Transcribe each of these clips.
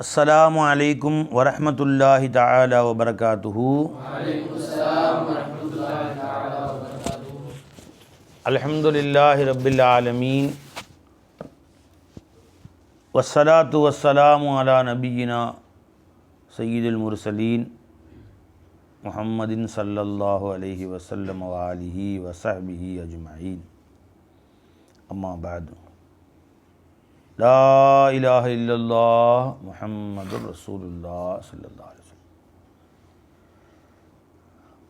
அஸ்ஸலாமு அலைக்கும் வரஹ்மத்துல்லாஹி தஆலா வபரகாத்துஹு. அல்ஹம்துலில்லாஹி ரப்பில் ஆலமீன். வஸ்ஸலாத்து வஸ்ஸலாமு அலா நபியினா சய்யிதுல் முர்சலீன் முஹம்மதின் ஸல்லல்லாஹு அலைஹி வஸல்லம் வ ஆலிஹி வ ஸஹ்பிஹி அஜ்மஈன். அம்மா பஅது. லா இலாஹ இல்லல்லாஹ் முஹம்மதுர் ரசூலுல்லாஹ் ஸல்லல்லாஹு அலைஹி வஸல்லம்.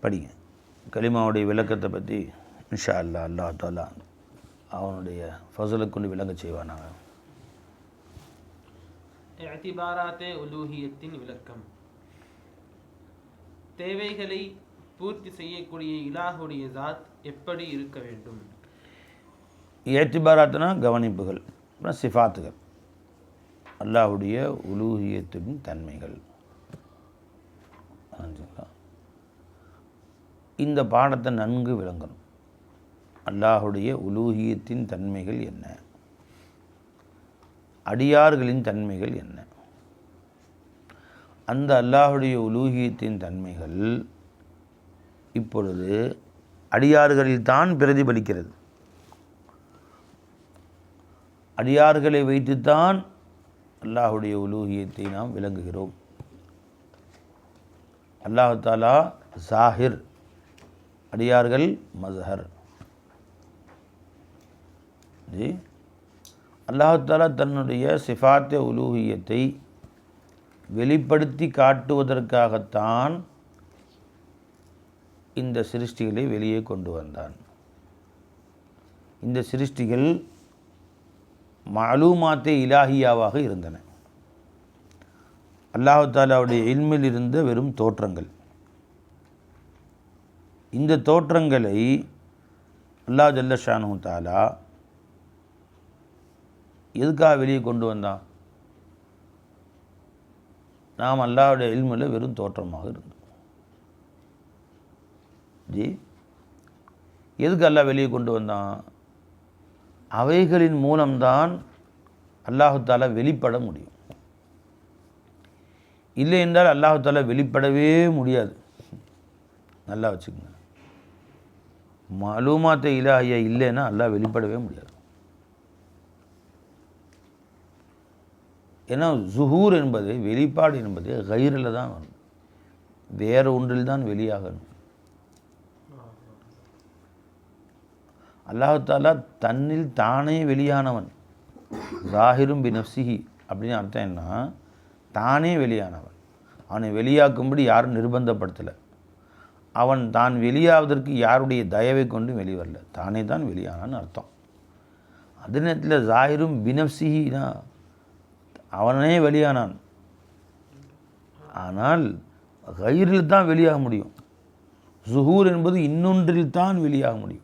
படிங்க. கலிமாவுடைய விளக்கத்தை பற்றி இன்ஷா அல்லாஹ் அல்லாஹ் தஆலா அவனுடைய ஃபஸலை கொண்டு விளங்க செய்வானாக. இஅ்திபாராத்தே உலூஹியத்தின் விளக்கம். தேவைகளை பூர்த்தி செய்யக்கூடிய இலாஹுடைய ஜாத் எப்படி இருக்க வேண்டும்? இஅ்திபாராத்னா கவனிப்புகள், அப்புறம் சிஃபாத்துகள், அல்லாஹுடைய உலூஹியத்தின் தன்மைகள். இந்த பாடத்தை நன்கு விளங்கணும். அல்லாஹுடைய உலூஹியத்தின் தன்மைகள் என்ன, அடியார்களின் தன்மைகள் என்ன, அந்த அல்லாஹுடைய உலூஹியத்தின் தன்மைகள் இப்பொழுது அடியார்களில் தான் பிரதிபலிக்கிறது. அடியார்களை வைத்துத்தான் அல்லாஹுடைய உலூஹியத்தை நாம் விளங்குகிறோம். அல்லாஹ் தஆலா ஸாஹிர், அடியார்கள் மஸ்ஹர். ஜி, அல்லாஹ் தஆலா தன்னுடைய சிஃபாத்தே உலூஹியத்தை வெளிப்படுத்தி காட்டுவதற்காகத்தான் இந்த சிருஷ்டிகளை வெளியே கொண்டு வந்தான். இந்த சிருஷ்டிகள் மாலூமாத்தே இலாஹியாவாக இருந்தன. அல்லாஹ் தஆலாவுடைய இல்மில் இருந்த வெறும் தோற்றங்கள். இந்த தோற்றங்களை அல்லாஹ் ஜல்ல ஷானுஹு தஆலா எதுக்காக வெளியே கொண்டு வந்தான்? நாம் அல்லாஹ்வுடைய இல்மில் வெறும் தோற்றமாக இருந்தோம். ஜி, எதுக்கு அல்லாஹ் வெளியே கொண்டு வந்தான்? அவைகளின் மூலம்தான் அல்லாஹு தஆலா வெளிப்பட முடியும். இல்லை என்றால் அல்லாஹு தஆலா வெளிப்படவே முடியாது. நல்லா வச்சுக்கோங்க. மாலூமாத்தே இலாஹியா இல்லைன்னா அல்லாஹ் வெளிப்படவே முடியாது. ஏன்னா ஸுஹூர் என்பது, வெளிப்பாடு என்பது கைரில் தான் வரும், வேறு ஒன்றில் தான் வெளியாகணும். அல்லாஹ் தஆலா தன்னில் தானே வெளியானவன். ஸாஹிரும் பினஃப்ஸிஹி அப்படின்னு அர்த்தம் என்ன? தானே வெளியானவன். அவனை வெளியாக்கும்படி யாரும் நிர்பந்தப்படுத்தலை. அவன் தான் வெளியாவதற்கு யாருடைய தயவை கொண்டு வெளிவரல, தானே தான் வெளியானான்னு அர்த்தம். அதே நேரத்தில் ஸாஹிரும் பினஃப்ஸிஹினா அவனே வெளியானான். ஆனால் கைரில் தான் வெளியாக முடியும். ஸுஹூர் என்பது இன்னொன்றில் தான் வெளியாக முடியும்.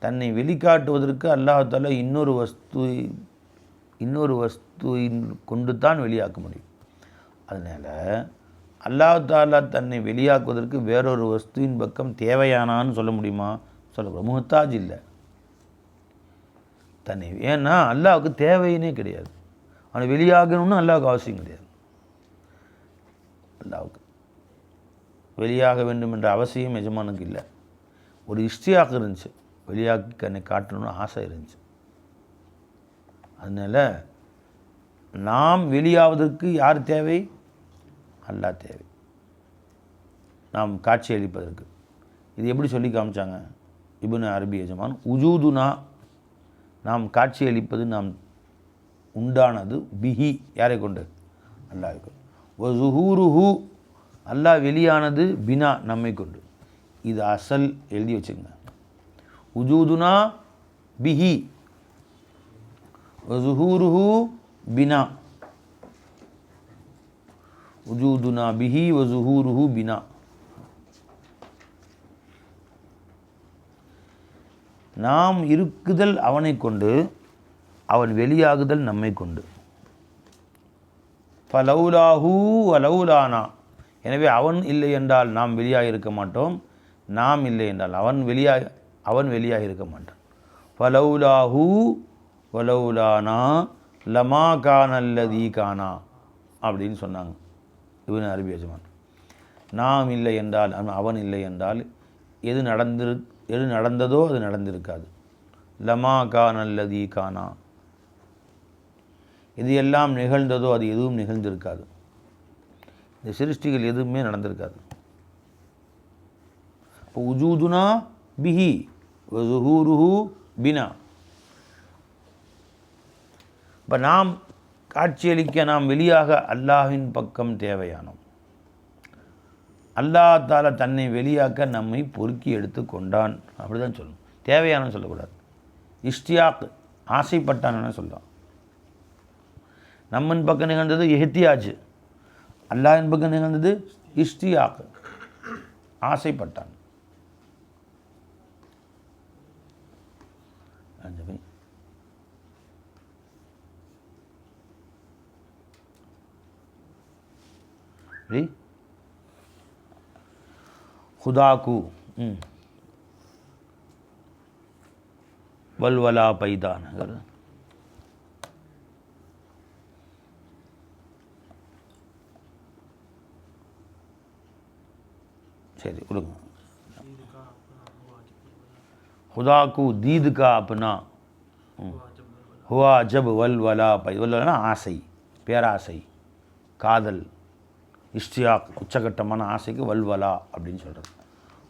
தன்னை வெளிக்காட்டுவதற்கு அல்லாஹ் தஆலா இன்னொரு வஸ்துவின் கொண்டு தான் வெளியாக்க முடியும். அதனால் அல்லாஹ் தஆலா தன்னை வெளியாக்குவதற்கு வேறொரு வஸ்துவின் பக்கம் தேவையானான்னு சொல்ல முடியுமா? சொல்ல முஹ்தாஜ் இல்லை. தன்னை, ஏன்னா அல்லாஹ்வுக்கு தேவையினே கிடையாது. அவனை வெளியாகணும்னு அல்லாஹ்வுக்கு அவசியம் கிடையாது. அல்லாஹ்வுக்கு வெளியாக வேண்டும் என்ற அவசியம் எஜமானுக்கு இல்லை. ஒரு இஷ்டியாக இருந்துச்சு, வெளியாக்கி கண்ணை காட்டணும்னு ஆசை இருந்துச்சு. அதனால் நாம் வெளியாவதற்கு யார் தேவை? அல்லாஹ் தேவை. நாம் காட்சி அளிப்பதற்கு. இது எப்படி சொல்லி காமிச்சாங்க இப்னு அரபி எஜமான்? உஜூதுனா, நாம் காட்சி அளிப்பது, நாம் உண்டானது, பிஹி யாரை கொண்டு? அல்லாஹ் கொண்டு. வ ஸுஹூருஹு, அல்லாஹ் வெளியானது, பினா நம்மை கொண்டு. இது அசல், எழுதி வச்சுங்க. உஜூதுனா பிஹி வ ஸுஹூருஹு பினா. உஜூதுனா பிஹி வ ஸுஹூருஹு பினா. நாம் இருக்குதல் அவனை கொண்டு, அவன் வெளியாகுதல் நம்மை கொண்டு. ஃபலௌலாஹு வலௌலானா, எனவே அவன் இல்லை என்றால் நாம் வெளியாக இருக்க மாட்டோம், நாம் இல்லை என்றால் அவன் வெளியாக இருக்க மாட்டான். ஃபலௌலாஹு வலௌலானா லமா கானல்லதி கானா அப்படின்னு சொன்னாங்க இப்னு அரபி அஜ்மான். நாம் இல்லை என்றால், அவன் இல்லை என்றால் எது நடந்ததோ அது நடந்திருக்காது. லமா கானல்லதி கானா, எது எல்லாம் நிகழ்ந்ததோ அது எதுவும் நிகழ்ந்திருக்காது. இந்த சிருஷ்டிகள் எதுவுமே நடந்திருக்காது. இப்போ உஜூதுனா பிஹி வஸுஹூருஹு பினா. இப்போ நாம் காட்சியளிக்க, நாம் வெளியாக அல்லாஹ்வின் பக்கம் தேவையானோம். அல்லாஹ் தாலா தன்னை வெளியாக்க நம்மை பொறுக்கி எடுத்து கொண்டான் அப்படி தான் சொல்லணும். தேவையானு சொல்லக்கூடாது. இஷ்டியாக், ஆசைப்பட்டான்னு சொல்லலாம். நம்மன் பக்கம் நிகழ்ந்தது எஹ்தியாஜ், அல்லாஹ்வின் பக்கம் நிகழ்ந்தது இஷ்டியாக், ஆசைப்பட்டான். खुदा वलवला पैदा नगर. சரி கொடுங்க. खुदा को दीद का अपना हुआ जब वलवला पैदा. वलवला ஆசை, பேராசை, காதல், இஷ்டியாக், உச்சகட்டமான ஆசைக்கு வல்வலா அப்படின்னு சொல்கிறது.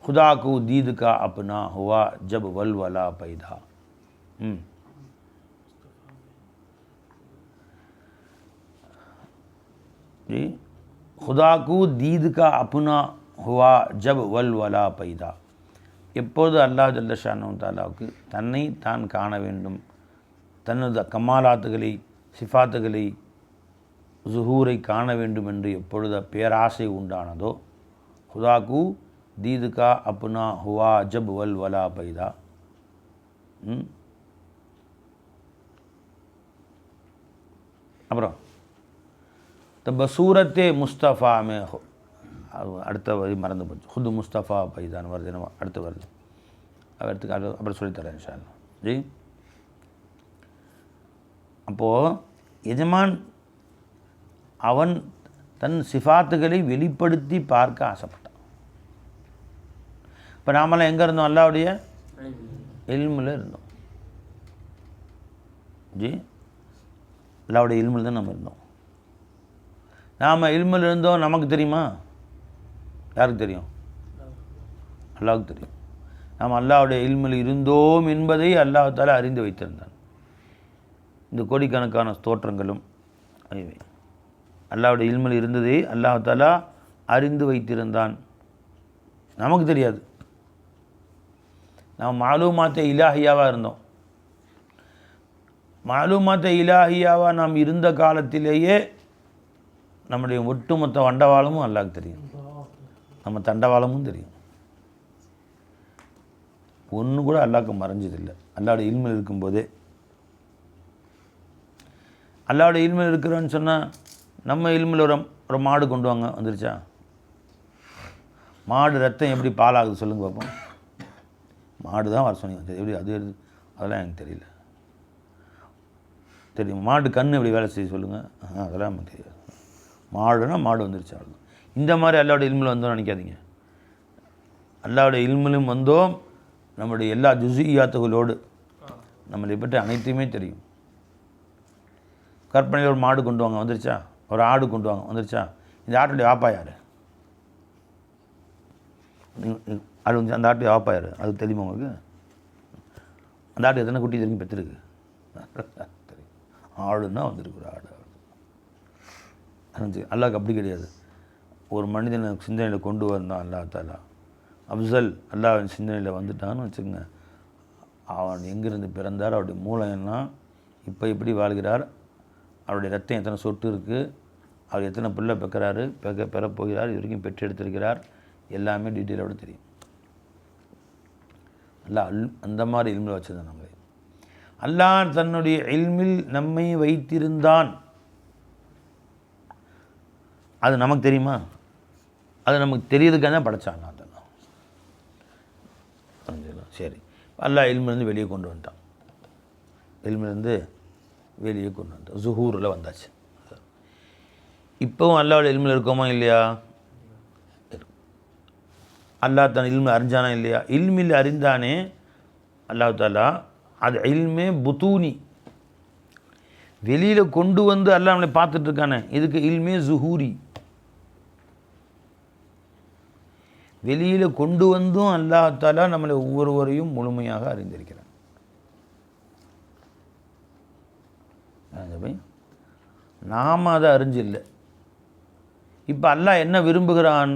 खुदाக்கு दीद का अपना हुआ जब वलवला पैदा. जी, खुदाக்கு दीद का अपना हुआ जब वलवला पैदा. எப்போது அல்லாஹ் ஜல்ல ஷானஹு தஆலாவுக்கு தன்னை தான் காண வேண்டும், தனது கமாலாத்துகளை, சிஃபாத்துகளை, ஜுஹூரை காண வேண்டும் என்று எப்பொழுது பேராசை உண்டானதோ, खुदाக்கு दीद का अपना हुआ जब वलवला पैदा. அப்புறம் பசூரத்தே முஸ்தஃபா மே அடுத்த வரி மறந்து போச்சு. ஹுது முஸ்தஃபா பைதான் வருது, என்ன அடுத்து வருது, அடுத்துக்கு அப்புறம் சொல்லித்தரேன் இன்ஷா அல்லாஹ். ஜி, அப்போது எஜமான் அவன் தன் சிஃபாத்துகளை வெளிப்படுத்தி பார்க்க ஆசைப்பட்டான். இப்போ நாமெல்லாம் எங்கே இருந்தோம்? அல்லாஹ்வுடைய இல்மில் இருந்தோம். ஜி, அல்லாஹ்வுடைய இல்மில் தான் நம்ம இருந்தோம். நாம் இல்மில் இருந்தோம், நமக்கு தெரியுமா? யாருக்கு தெரியும்? அல்லாஹ்வுக்கு தெரியும். நாம் அல்லாஹ்வுடைய இல்மில் இருந்தோம் என்பதை அல்லாஹ் தஆலா அறிந்து வைத்திருந்தான். இந்த கோடிக்கணக்கான தோற்றங்களும் அறிவை அல்லாஹ்வுடைய இல்மில் இருந்ததை அல்லாஹ் தஆலா அறிந்து வைத்திருந்தான். நமக்கு தெரியாது. நாம் மாலூமாத்தே இலாஹியாவாக இருந்தோம். மாலூமாத்தே இலாஹியாவாக நாம் இருந்த காலத்திலேயே நம்முடைய ஒட்டுமொத்த வண்டவாளமும் அல்லாஹ்வுக்கு தெரியும், நம்ம தண்டவாளமும் தெரியும். ஒன்று கூட அல்லாஹ்வுக்கு மறைஞ்சதில்லை. அல்லாஹ்வுடைய இல்மில் இருக்கும்போதே, அல்லாஹ்வுடைய இல்மில் இருக்கிறோன்னு சொன்னால், நம்ம இல்மில் ஒரு மாடு கொண்டு வாங்க, வந்துருச்சா? மாடு ரத்தம் எப்படி பாலாகுது சொல்லுங்க பார்ப்போம். மாடு தான் வர சொன்னீங்க, எப்படி அது அதெல்லாம் எனக்கு தெரியல. தெரியும். மாடு கண் எப்படி வேலை செய்ய சொல்லுங்கள், அதெல்லாம் நமக்கு தெரியாது. மாடுனா மாடு வந்துருச்சு, அவ்வளோ. இந்த மாதிரி அல்லாஹ்வுடைய இல்மில் வந்தோம் நினைக்காதீங்க. அல்லாஹ்வுடைய இல்மிலும் வந்தோம், நம்முடைய எல்லா ஜுஸியாத்துகளோடு நம்மளை பற்றி அனைத்துமே தெரியும். கற்பனையில் ஒரு மாடு கொண்டு வாங்க, வந்துருச்சா? ஒரு ஆடு கொண்டு வாங்க, வந்துருச்சா? இந்த ஆட்டுடைய வாப்பா யார்? அது வந்து அந்த ஆட்டுடைய வாப்பா யார்? அது தெரியுமா உங்களுக்கு? அந்த ஆட்டு எத்தனை குட்டி தெரியும் பெற்றிருக்கு? தெரியும். ஆடுன்னா வந்திருக்கு ஒரு ஆடு. அல்லாஹ்க்கு அப்படி கிடையாது. ஒரு மனிதனை சிந்தனையில் கொண்டு வந்தான் அல்லாஹ் தஆலா, அஃசல் அல்லாஹ்வின் சிந்தனையில் வந்துட்டான்னு வச்சுக்கோங்க. அவன் எங்கேருந்து பிறந்தார், அவருடைய மூலம் என்ன, இப்போ எப்படி வாழ்கிறார், அவருடைய ரத்தம் எத்தனை சொட்டு இருக்குது, அவர் எத்தனை பிள்ளை பெற்கிறாரு, பெறப்போகிறார், இது வரைக்கும் பெற்றெடுத்திருக்கிறார், எல்லாமே டீட்டெயிலோடு தெரியும். அல்லாஹ் அந்த மாதிரி இல்மில் வச்சுருந்தான் நம்மளை. அல்லாஹ் தன்னுடைய இல்மில் நம்மை வைத்திருந்தான். அது நமக்கு தெரியுமா? அது நமக்கு தெரியறதுக்காக தான் படைச்சான் அதெல்லாம். சரி, அல்லாஹ் இல்மிலேருந்து வெளியே கொண்டு வந்துட்டான். இல்மிலேருந்து வெளியே கொண்டு வந்தோம், ஜுஹூரில் வந்தாச்சு. இப்போவும் அல்லாஹ்வுடைய இல்மில் இருக்கோமா இல்லையா? அல்லாஹ் தன் இல்மை அறிஞ்சானா இல்லையா? இல்மில் அறிந்தானே அல்லாஹ் தாலா, அது இல்மே புத்தூனி, வெளியில் கொண்டு வந்து அல்லாஹ் நம்மளை பார்த்துட்டு இருக்கானே, இதுக்கு இல்மே ஜுஹூரி. வெளியில் கொண்டு வந்தும் அல்லாஹ் தாலா நம்மளை ஒவ்வொருவரையும் முழுமையாக அறிந்திருக்கிறான். நாம் அதை அறிஞ்சில்லை. இப்போ அல்லாஹ் என்ன விரும்புகிறான்?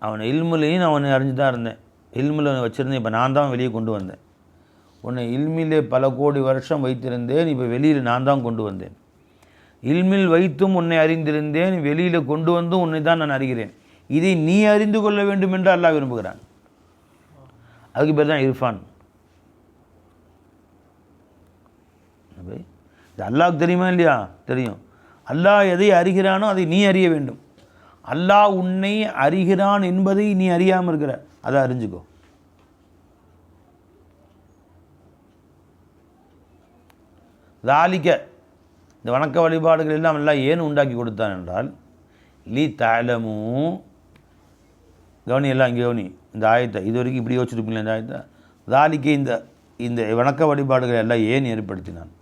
அவனை இல்முலையும் நான் அவனை அறிஞ்சு தான் இருந்தேன், இல்மில் வச்சுருந்தேன், இப்போ நான் தான் வெளியே கொண்டு வந்தேன். உன்னை இல்மிலே பல கோடி வருஷம் வைத்திருந்தேன், இப்போ வெளியில் நான் தான் கொண்டு வந்தேன். இல்மில் வைத்தும் உன்னை அறிந்திருந்தேன், வெளியில் கொண்டு வந்தும் உன்னை தான் நான் அறிகிறேன். இதை நீ அறிந்து கொள்ள வேண்டும் என்று அல்லாஹ் விரும்புகிறான். அதுக்கு பேர் தான் இர்ஃபான். இது அல்லாஹ்வுக்கு தெரியுமா இல்லையா? தெரியும். அல்லாஹ் எதை அறிகிறானோ அதை நீ அறிய வேண்டும். அல்லாஹ் உன்னை அறிகிறான் என்பதை நீ அறியாமல் இருக்கிற, அதை அறிஞ்சுக்கோ. தாலிக்க, இந்த வணக்க வழிபாடுகள் எல்லாம் எல்லாம் ஏன் உண்டாக்கி கொடுத்தான் என்றால், லீ தாலமு, கவனி எல்லாம் இங்கே கவனி இந்த ஆயத்தை, இது வரைக்கும் இப்படி யோசிச்சிருப்பீங்களா இந்த ஆயத்தை? தாலிக்க, இந்த வணக்க வழிபாடுகள் எல்லாம் ஏன் ஏற்படுத்தினான்?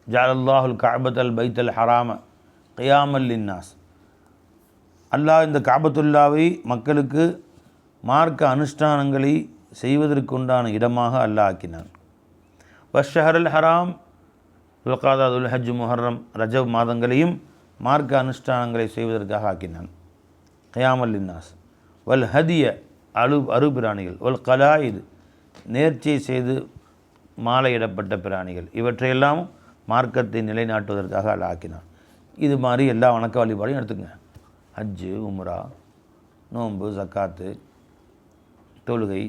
ஜஅலல்லாஹுல் கஅபத்தல் பைத்தல் ஹராம கியாமல் லின்னாஸ், அல்லாஹ் இந்த காபத்துல்லாவை மக்களுக்கு மார்க்க அனுஷ்டானங்களை செய்வதற்குண்டான இடமாக அல்லாஹ் ஆக்கினான். வஷ்ஷஹரல் ஹராம், துல்காதா, துல்ஹஜ், முஹர்ரம், ரஜப் மாதங்களையும் மார்க்க அனுஷ்டானங்களை செய்வதற்காக ஆக்கினான். கியாமல் லின்னாஸ். வல் ஹதிய, அருபிராணிகள், வல் கலாயிது, நேர்ச்சை செய்து மாலையிடப்பட்ட பிராணிகள், இவற்றையெல்லாம் மார்க்கத்தை நிலைநாட்டுவதற்காக அல்லாஹ் ஆக்கினான். இது மாதிரி எல்லா வணக்க வழிபாடையும் எடுத்துக்கங்க. ஹஜ்ஜு, உம்ரா, நோன்பு, ஜக்காத்து, தொழுகை,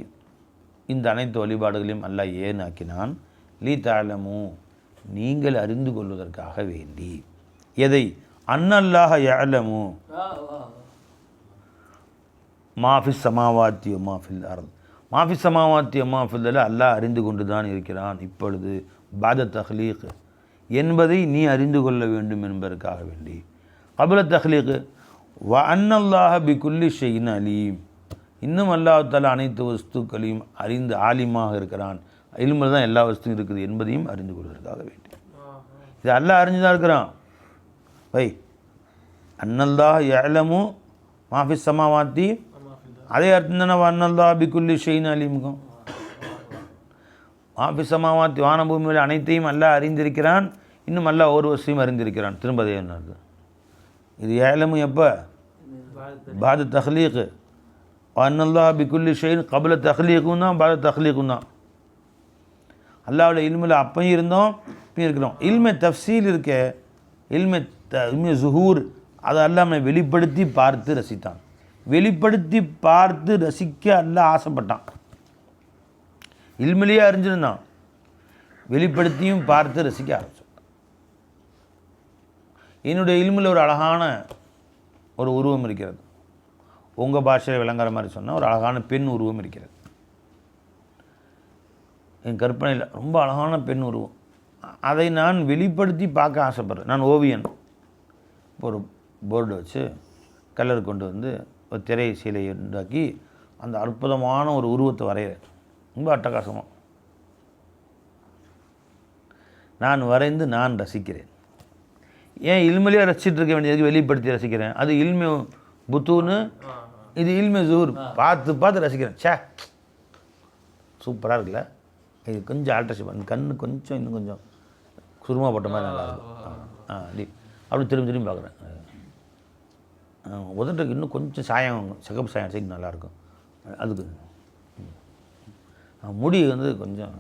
இந்த அனைத்து வழிபாடுகளையும் அல்லாஹ் ஏன் ஆக்கினான்? லீ தாலமு, நீங்கள் அறிந்து கொள்வதற்காக வேண்டி. எதை? அன்னல்லாஹ யஅலமு மாஃபிஸ் சமாவாத்தி மாஃபில் அர்த், மாஃபிஸ் சமாவாத்தி மாஃபில், அல்லாஹ் அறிந்து கொண்டு தான் இருக்கிறான் இப்பொழுது, பாத தஹ்லீக் என்பதை நீ அறிந்து கொள்ள வேண்டும் என்பதற்காக வேண்டி. கபல தஹ்லீக் வ அன்னல்லாஹ பிகுல்லி ஷைஇன் அலீம், இன்னும் அல்லாஹ் தஆலா அனைத்து வஸ்துக்களையும் அறிந்து ஆலிமாக இருக்கிறான், இல்மில் தான் எல்லா வஸ்துவும் இருக்குது என்பதையும் அறிந்து கொள்வதற்காக வேண்டி. இது அல்லாஹ் அறிஞ்சு தான் இருக்கிறான். வை அன்னல்லாஹ யஅலமு மாஃபிஸ் சமாவாத்தி, அதே அர்த்தம் தானே அன்னல்லாஹ பிகுல்லி ஷைஇன் அலீமுக்கும். மாஃபிஸ் சமாவாத்தி, வானபூமியில் அனைத்தையும் அல்லாஹ் அறிந்திருக்கிறான், இன்னும் அல்லாஹ் ஒரு வஸ்தையும் அறிந்திருக்கிறான். திரும்ப அதே என்ன? இது ஏலமு எப்போ? பாத தஹ்லீக். அன்னல்லாஹ் பிகுல்லி ஷைஇன் கபல தஹ்லீக்கும் தான், பாத தஹ்லீக்கும் தான். அல்லாஹ்வுடைய இல்மில் அப்பையும் இருந்தோம், இப்பயும் இருக்கிறோம். இல்மே தஃப்சீல் இருக்க, இல்மே ஜுஹூர், அதை அல்லாஹ் நம்மை வெளிப்படுத்தி பார்த்து ரசித்தான். வெளிப்படுத்தி பார்த்து ரசிக்க அல்லாஹ் ஆசைப்பட்டான். இல்மிலேயே அறிஞ்சிருந்தான், வெளிப்படுத்தியும் பார்த்து ரசிக்க ஆரம்பிச்சான். என்னுடைய இல்மில் ஒரு அழகான ஒரு உருவம் இருக்கிறது. உங்கள் பாஷையில் விளங்குற மாதிரி சொன்னால் ஒரு அழகான பெண் உருவம் இருக்கிறது. என் கற்பனையில் ரொம்ப அழகான பெண் உருவம். அதை நான் வெளிப்படுத்தி பார்க்க ஆசைப்பட்றேன். நான் ஓவியன். ஒரு போர்டு வச்சு கலர் கொண்டு வந்து ஒரு திரை சீலையை உண்டாக்கி அந்த அற்புதமான ஒரு உருவத்தை வரைகிறேன். ரொம்ப அட்டகாசமாக நான் வரைந்து நான் ரசிக்கிறேன். ஏன் இல்மிலேயே ரசிச்சுட்டு இருக்க வேண்டியதுக்கு வெளிப்படுத்தி ரசிக்கிறேன்? அது இல்மி புத்தூன்னு, இது இல்மி ஜூர், பார்த்து பார்த்து ரசிக்கிறேன். சே சூப்பராக இருக்குல்ல, இது கொஞ்சம் ஆல்ட்ரேஷன் பண்ணு, கண்ணு கொஞ்சம் இன்னும் கொஞ்சம் சுருமா போட்ட மாதிரி நல்லாயிருக்கும். அப்படி திரும்பி திரும்பி பார்க்குறேன். உதட்டுக்கு இன்னும் கொஞ்சம் சாயம், சிகப்பு சாயம் அடிச்சு நல்லாயிருக்கும். அதுக்கு முடி வந்து கொஞ்சம்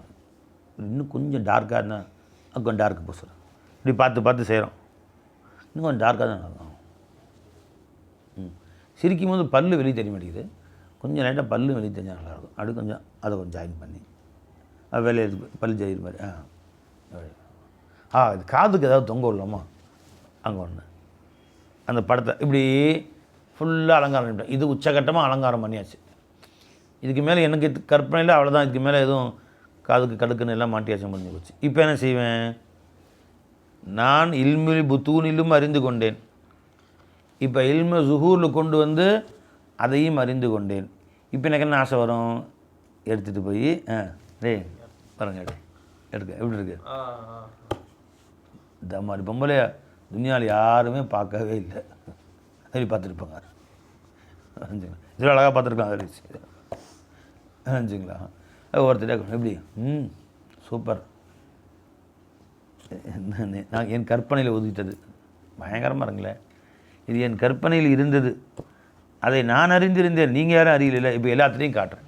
இன்னும் கொஞ்சம் டார்க்காக இருந்தால் அது கொஞ்சம் டார்க்கு பூசுகிறேன். இப்படி பார்த்து பார்த்து செய்கிறோம். இன்னும் கொஞ்சம் டார்க்காக தான் நல்லாயிருக்கும். சிரிக்கும் போது பல்லு வெளியே தெரிய மாட்டேங்குது, கொஞ்சம் லைட்டாக பல்லு வெளியே தெரிஞ்சால் நல்லாயிருக்கும். அப்படி கொஞ்சம் அதை கொஞ்சம் ஜாயின் பண்ணி வேலையை பல்லு ஜாயின் மாதிரி. இது காதுக்கு ஏதாவது தொங்க விடலாமா? அங்கே ஒன்று அந்த படத்தை இப்படி ஃபுல்லாக அலங்காரம் பண்ணிட்டேன். இது உச்சகட்டமாக அலங்காரம் பண்ணியாச்சு. இதுக்கு மேலே எனக்கு கற்பனையில் அவ்வளோதான். இதுக்கு மேலே எதுவும் காதுக்கு கடுக்குன்னு எல்லாம் மாட்டியாச்சும் முடிஞ்சு போச்சு. இப்போ என்ன செய்வேன்? நான் இல்மில் புத்தூனிலும் அறிந்து கொண்டேன். இப்போ இல்ம ஜுஹூரில் கொண்டு வந்து அதையும் அறிந்து கொண்டேன். இப்போ எனக்கு என்ன ஆசை வரும்? எடுத்துகிட்டு போய் டேய் பாருங்க எடுக்க எப்படி இருக்கு? இந்த மாதிரி பொம்பளையா துனியாவில் யாருமே பார்க்கவே இல்லை. சரி பார்த்துருப்பாங்க. இதில் அழகாக பார்த்துருக்காங்க. நினச்சிங்களா? ஒருத்தர் எப்படி சூப்பர். நான் என் கற்பனையில் ஒதுக்கிட்டது பயங்கரமாக இருங்களே. இது என் கற்பனையில் இருந்தது. அதை நான் அறிந்திருந்தேன், நீங்கள் யாரும் அறியல. இப்போ எல்லாத்துலேயும் காட்டுறேன்.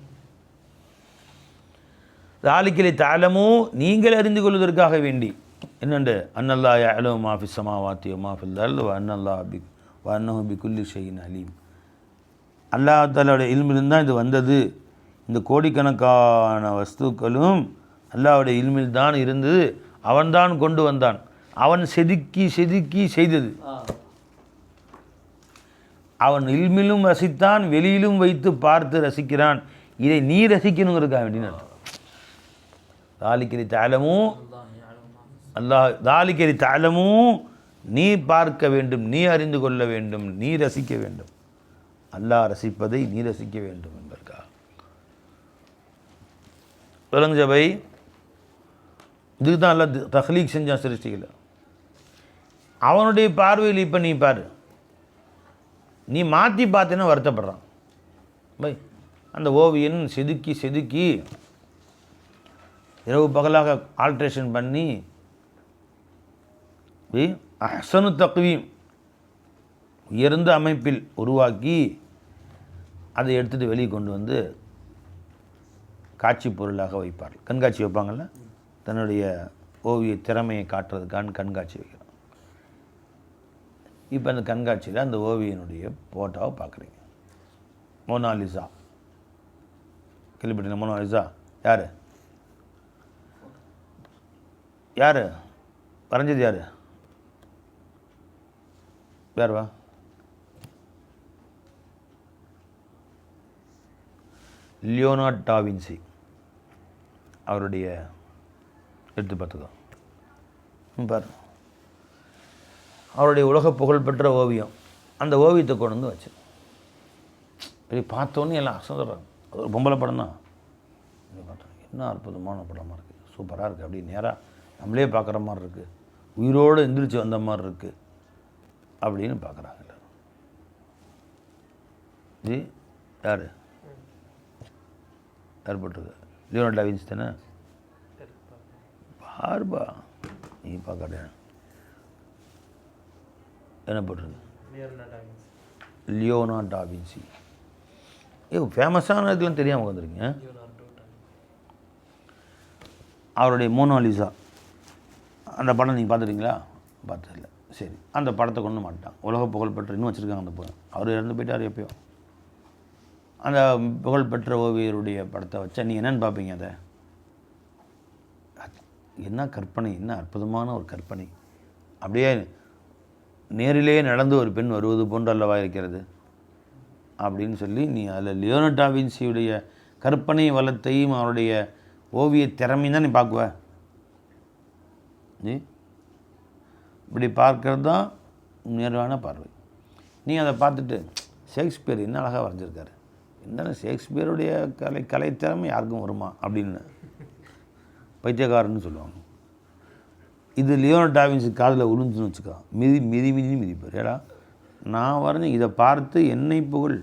தாலிக்கிலை தாளமும் நீங்கள் அறிந்து கொள்வதற்காக வேண்டி என்னண்டு அன்னல்லா யஅலமு மா ஃபிஸ் ஸமாவாத்தி வ மா ஃபில் அர்தி வ அன்னஹு பிகுல்லி ஷைஇன் அலீம். அல்லாஹ் தஆலாவுடைய இல்மில் தான் இது வந்தது. இந்த கோடிக்கணக்கான வஸ்துக்களும் அல்லாஹ்வுடைய இல்மில் தான் இருந்தது. அவன்தான் கொண்டு வந்தான். அவன் செதுக்கி செதுக்கி செய்தது. அவன் இல்மிலும் ரசித்தான், வெளியிலும் வைத்து பார்த்து ரசிக்கிறான். இதை நீ ரசிக்கணுங்கிறதுக்காக வேண்டின்னு அர்த்தம். தாலிக்கரி தாளமும் அல்லாஹ் தாலிக்கரி தாளமும் நீ பார்க்க வேண்டும், நீ அறிந்து கொள்ள வேண்டும், நீ ரசிக்க வேண்டும். அல்லாஹ் ரசிப்பதை நீ ரசிக்க வேண்டும் என்பதற்காக. சொல்லுங்க ஜபை, இதுக்கு தான் அல்லாஹ் தஹ்லீக் செஞ்சான் சிருஷ்டிகளை. அவனுடைய பார்வையில் இப்போ நீ பாரு, நீ மாற்றி பார்த்தேன்னா வருத்தப்படுறான். பை அந்த ஓவியன் செதுக்கி செதுக்கி இரவு பகலாக ஆல்ட்ரேஷன் பண்ணி அஹ்சனு தக்வீம் உயர்ந்த அமைப்பில் உருவாக்கி அதை எடுத்துகிட்டு வெளியே கொண்டு வந்து காட்சி பொருளாக வைப்பார். கண்காட்சி வைப்பாங்கள்ல, தன்னுடைய ஓவிய திறமையை காட்டுறதுக்கான கண்காட்சி வைக்கிறான். இப்போ அந்த கண்காட்சியில் அந்த ஓவியனுடைய ஃபோட்டோவை பார்க்குறீங்க. மோனாலிசா கேள்விப்பட்டீங்க? மோனாலிசா யார்? யார் வரைஞ்சது? யார் யார்வா? லியோனார்டோ டா வின்சி. அவருடைய எடுத்து பார்த்துக்கோ பாரு. அவருடைய உலக புகழ்பெற்ற ஓவியம். அந்த ஓவியத்தை கொண்டு வந்து வச்சு பெரிய பார்த்தோன்னே எல்லாம் அசந்துடுறாங்க. அது ஒரு பொம்பளை படம் தான். பார்த்தோம் என்ன அற்புதமான படமாக இருக்குது, சூப்பராக இருக்குது. அப்படி நேராக நம்மளே பார்க்குற மாதிரி இருக்குது, உயிரோடு எந்திரிச்சு வந்த மாதிரி இருக்குது அப்படின்னு பார்க்குறாங்க எல்லாரும். ஜி யார் யார் போட்டிருக்கு? லியோனார்டோ டா வின்சி தானே? பாருபா நீ பார்க்கற என்ன போட்டிருக்கு? லியோனார்டோ டா வின்சி. ஃபேமஸான இதெல்லாம் தெரியாமல் வந்துருங்க. அவருடைய மோனாலிசா அந்த படம் நீங்கள் பார்த்துருக்கீங்களா? பார்த்ததில்ல. சரி, அந்த படத்தை கொண்டு மாட்டான். உலக புகழ்பெற்ற இன்னும் வச்சுருக்காங்க அந்த படம். அவர் இறந்து போயிட்டார் எப்பயோ. அந்த புகழ்பெற்ற ஓவியருடைய படத்தை வச்சா நீங்கள் என்னென்னு பார்ப்பீங்க? அதை என்ன கற்பனை, என்ன அற்புதமான ஒரு கற்பனை. அப்படியே நேரிலேயே நடந்து ஒரு பெண் வருவது போன்று அல்லவா இருக்கிறது அப்படின்னு சொல்லி நீ அதில் லியோனார்டோ டா வின்சியுடைய கற்பனை வளத்தையும் அவருடைய ஓவிய திறமையும் தான் நீ பார்க்குவ. நீ இப்படி பார்க்கறது தான் நேர்வான பார்வை. நீ அதை பார்த்துட்டு ஷேக்ஸ்பியர் என்ன அழகாக வரைஞ்சிருக்காரு, என்ன ஷேக்ஸ்பியருடைய கலைத்திறமை யாருக்கும் வருமா அப்படின்னு பைத்தியக்காரன்னு சொல்லுவாங்க. இது லியோனார்டோ டா வின்சி காதில் உளுந்துன்னு வச்சுக்கோ, மிதின்னு மிதிப்பார். ஏடா நான் வரைஞ்ச இதை பார்த்து என்னை புகழ்,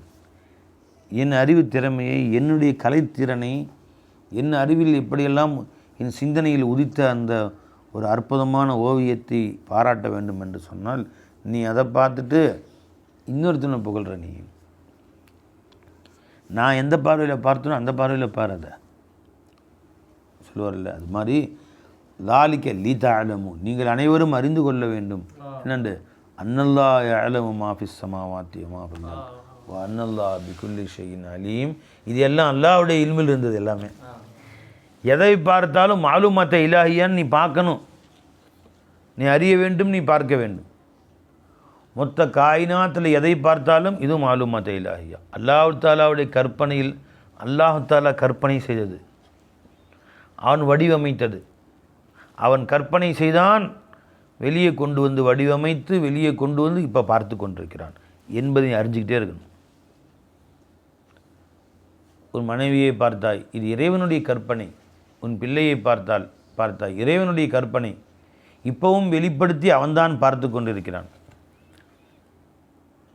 என் அறிவு திறமையை, என்னுடைய கலைத்திறனை, என் அறிவில் எப்படியெல்லாம் என் சிந்தனையில் உதித்த அந்த ஒரு அற்புதமான ஓவியத்தை பாராட்ட வேண்டும் என்று சொன்னால் நீ அதை பார்த்துட்டு இன்னொருத்தனை புகழ்கிற. நீ நான் எந்த பார்வையில் பார்த்தனோ அந்த பார்வையில் பாரு. அதை சொல்லுவார்ல, அது மாதிரி லாலிக்க லீதா அலமு நீங்கள் அனைவரும் அறிந்து கொள்ள வேண்டும். என்னண்டு அன்னல்லா யஅலமு மா ஃபிஸ் ஸமாவாத்தி வ மா ஃபில் அர்தி வ அன்னல்லாஹ பிகுல்லி ஷைஇன் அலீம். இது எல்லாம் அல்லாஹ்வுடைய இல்மில் இருந்தது. எல்லாமே எதை பார்த்தாலும் மாலுமாத்த இலாஹியான்னு நீ பார்க்கணும், நீ அறிய வேண்டும், நீ பார்க்க வேண்டும். மொத்த காயினாத்தில் எதை பார்த்தாலும் இது மாலுமாத்த இலாஹியா, அல்லாஹ் தாலாவுடைய கற்பனையில் அல்லாஹ் தாலா கற்பனை செய்தது, அவன் வடிவமைத்தது, அவன் கற்பனை செய்தான், வெளியே கொண்டு வந்து வடிவமைத்து வெளியே கொண்டு வந்து இப்போ பார்த்து கொண்டிருக்கிறான் என்பதை அறிஞ்சிக்கிட்டே இருக்கணும். உன் மனைவியை பார்த்தாய், இது இறைவனுடைய கற்பனை. உன் பிள்ளையை பார்த்தாய், இறைவனுடைய கற்பனை. இப்போவும் வெளிப்படுத்தி அவன்தான் பார்த்து கொண்டிருக்கிறான்.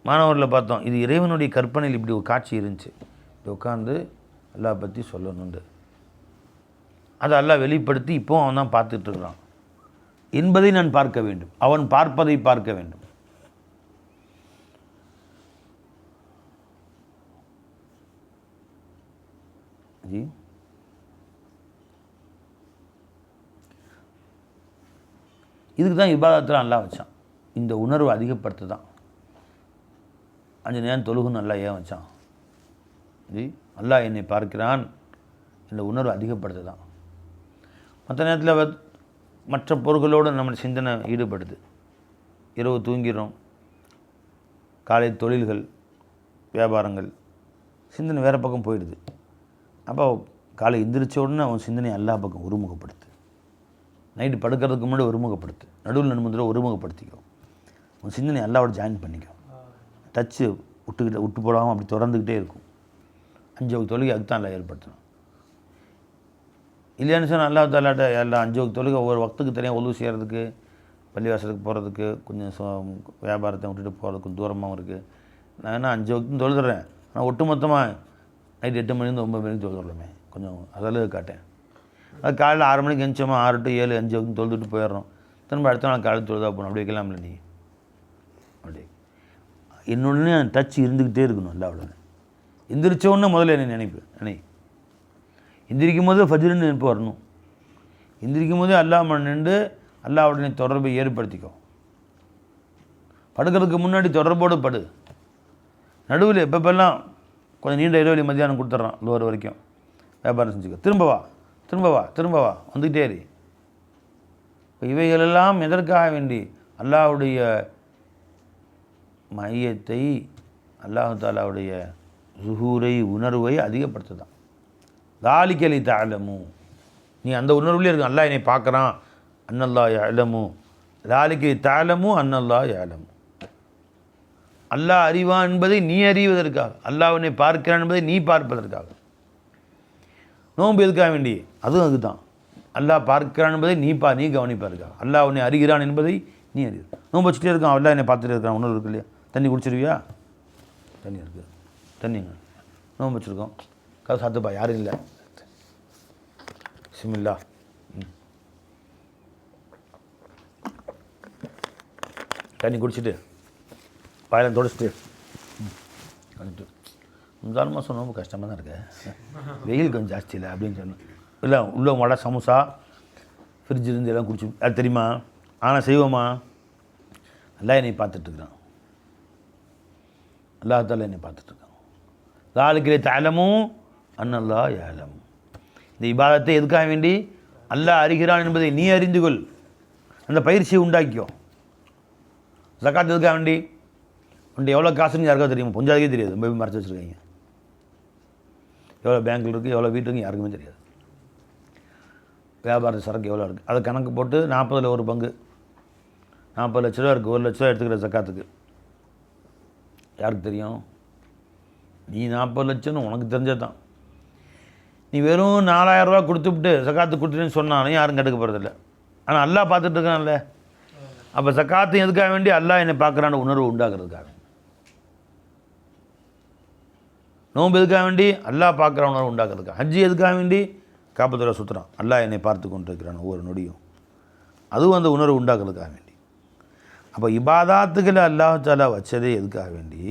மாணவர்களை பார்த்தோம், இது இறைவனுடைய கற்பனையில் இப்படி ஒரு காட்சி இருந்துச்சு, இப்படி உட்காந்து அல்லாஹ் பற்றி சொல்லணுண்டு. அதை அல்லாஹ் வெளிப்படுத்தி இப்போவும் அவன் தான் பார்த்துட்ருக்கிறான் என்பதை நான் பார்க்க வேண்டும். அவன் பார்ப்பதை பார்க்க வேண்டும். ஜி இதுக்கு தான் இபாதத்தில் அல்லாஹ் வச்சான். இந்த உணர்வு அதிகப்படுத்த தான் 5 நேரம் தொழுகுன்னு அல்லாஹ் ஏன் வச்சான்? ஜி அல்லாஹ் என்னை பார்க்கிறான், இந்த உணர்வு அதிகப்படுத்த தான். மற்ற நேரத்தில் மற்ற பொருள்களோடு நம்ம சிந்தனை ஈடுபடுது. இரவு தூங்கிறோம், காலை தொழில்கள் வியாபாரங்கள், சிந்தனை வேறு பக்கம் போயிடுது. அப்போ காலை எந்திரிச்ச உடனே அவன் சிந்தனை அல்லாஹ் பக்கம் ஒருமுகப்படுத்து. நைட்டு படுக்கிறதுக்கு முன்னாடி ஒருமுகப்படுத்து, நடுவில் நடுமுதில் ஒருமுகப்படுத்திக்கோ. உன் சிந்தனை அல்லாவோட ஜாயின் பண்ணிக்கோ. டச்சு விட்டு போடாமல் அப்படி தொடர்ந்துக்கிட்டே இருக்கும். 5 வகை தொழுகை அதுக்கு தான் எல்லாம் ஏற்படுத்தணும். இல்லையான்னு சொன்னால் அல்லாஹ் தாலாட்ட எல்லாம் 5 வகை தொழுகை ஒவ்வொரு வக்துக்கு தனியாக ஒழுவு செய்கிறதுக்கு, பள்ளிவாசலுக்கு போகிறதுக்கு, கொஞ்சம் வியாபாரத்தை விட்டுட்டு போகிறதுக்கு கொஞ்சம் தூரமாகவும் இருக்குது. நான் என்ன 5 வக்தும் தொழுதுறேன், ஆனால் ஒட்டு மொத்தமாக நைட்டு 8 மணிலேருந்து 9 மணிக்கு தொழுதுறோமே, கொஞ்சம் அதளவு காட்டேன். அது காலையில் 6 மணிக்கு எந்திரிச்சோமா 6 to 7 5 வரைக்கும் தொழுதுட்டு போயிடுறோம். திரும்ப அடுத்த நாள் காலையில் தொழுதா போகணும். அப்படி வைக்கலாம்ல நீ? அப்படி என்னொன்னே டச் இருந்துக்கிட்டே இருக்கணும் அல்லாவோட. எந்திரிச்சோன்னே முதல்ல என்ன நினை எந்திரிக்கும் போது ஃபஜ்ருன்னு நினைப்பு வரணும். எந்திரிக்கும் போதே அல்லாஹ் நின்று அல்லாஹ்வுடைய தொடர்பை ஏற்படுத்திக்கோ. படுக்கிறதுக்கு முன்னாடி தொடர்போடு படு. நடுவில் எப்பப்பெல்லாம் கொஞ்சம் நீண்ட இடைவெளி மத்தியானம் கொடுத்துட்றான் லோர் வரைக்கும் வியாபாரம் செஞ்சுக்க. திரும்ப வா வந்துக்கிட்டே இரு. இப்போ இவைகளெல்லாம் எதற்காக வேண்டி? அல்லாஹ்வுடைய மையத்தை, அல்லாஹ் தாலாவுடைய ஸுஹூரை, உணர்வை அதிகப்படுத்துதான். தாலிக்கலி தஅலமு, நீ அந்த உணர்வுலேயே இருக்கு. அல்லாஹ் என்னை பார்க்குறான், அன்னல்லாஹ் யஅலமு. தாலிக்கலி தஅலமு அன்னல்லாஹ் யஅலமு. அல்லாஹ் அறிவான் என்பதை நீ அறிவதற்காக, அல்லாஹ் என்னை பார்க்கிறான் என்பதை நீ பார்ப்பதற்காக. நோன்பு எதுக்காக வேண்டி? அதுவும் அதுதான். அல்லாஹ் பார்க்கிறான் என்பதை நீ கவனிப்பதற்காக. அல்லாஹ் உன்னை அறிகிறான் என்பதை நீ அறிவு. நோன்பு வச்சுட்டே இருக்கான், அல்லாஹ் என்னை பார்த்துட்டே இருக்கான். உணர்வு இருக்கு இல்லையா? தண்ணி குடிச்சிருவியா? தண்ணி இருக்குது, தண்ணிங்க. நோன்பு வச்சுருக்கோம், கதை சாத்துப்பா, யாரும் இல்லை. பிஸ்மில்லாஹ். தண்ணி குடிச்சிட்டு வாயில தொடச்சிட்டு வந்துட்டு, 3 மாதம் ரொம்ப கஷ்டமாக தான் இருக்கு, வெயில் கொஞ்சம் ஜாஸ்தி இல்லை அப்படின்னு சொன்னேன். இல்லை உள்ள வடை சமோசா ஃப்ரிட்ஜ் இருந்து எல்லாம் குடிச்சு, அது தெரியுமா? ஆனால் செய்வோமா? அல்லாஹ் என்னை பார்த்துட்ருக்குறான், அல்லாஹ் தாலா என்னை பார்த்துட்ருக்கான். தாலிக்கலி தஅலமு அன்னல்லாஹ் யஅலம். இந்த இபாதத்தை எதுக்காக வேண்டி? அல்லாஹ் அறிகிறான் என்பதை நீ அறிந்து கொள். அந்த பயிற்சியை உண்டாக்கிக்கோ. ஜகாத் எதுக்காக வேண்டி? உன்ட்டு எவ்வளோ காசுன்னு யாருக்கா தெரியுமா? பொஞ்சாதுக்கே தெரியாது, ரொம்ப மறைச்சி வச்சுருக்காங்க. எவ்வளோ பேங்க்கில் இருக்குது, எவ்வளோ வீட்டுக்கு யாருக்குமே தெரியாது. வியாபார சரக்கு எவ்வளோ இருக்குது அதை கணக்கு போட்டு 40ல் ஒரு பங்கு, 40 லட்ச ரூபா இருக்குது, 1 லட்ச ரூபா எடுத்துக்கிற ஜக்காத்துக்கு யாருக்கு தெரியும்? நீ 40 லட்சம்னு உனக்கு தெரிஞ்சது தான். நீ வெறும் 4000 ரூபா கொடுத்துவிட்டு ஜக்காத்து கொடுத்துட்டேன்னு சொன்னாலும் யாரும் கட்டுக்க போகிறதில்ல. ஆனால் அல்லாஹ் பார்த்துட்டு இருக்கான்ல. அப்போ ஜக்காத்து எதுக்காக வேண்டி? அல்லாஹ் என்னை பார்க்குறான்னு உணர்வு உண்டாக்குறதுக்காக. நோன்பு எதுக்காக வேண்டி? அல்லாஹ் பார்க்குற உணர்வு உண்டாக்குறதுக்காக. ஹஜ்ஜி எதுக்காக வேண்டி? காப்பத்துல சுற்றுறான், அல்லாஹ் என்னை பார்த்து கொண்டு இருக்கிறான் ஒவ்வொரு நொடியும். அதுவும் அந்த உணர்வு உண்டாக்குறதுக்காக வேண்டி. அப்போ இபாதாத்துக்களை அல்லாஹ் தாலா வச்சதே எதுக்காக வேண்டி?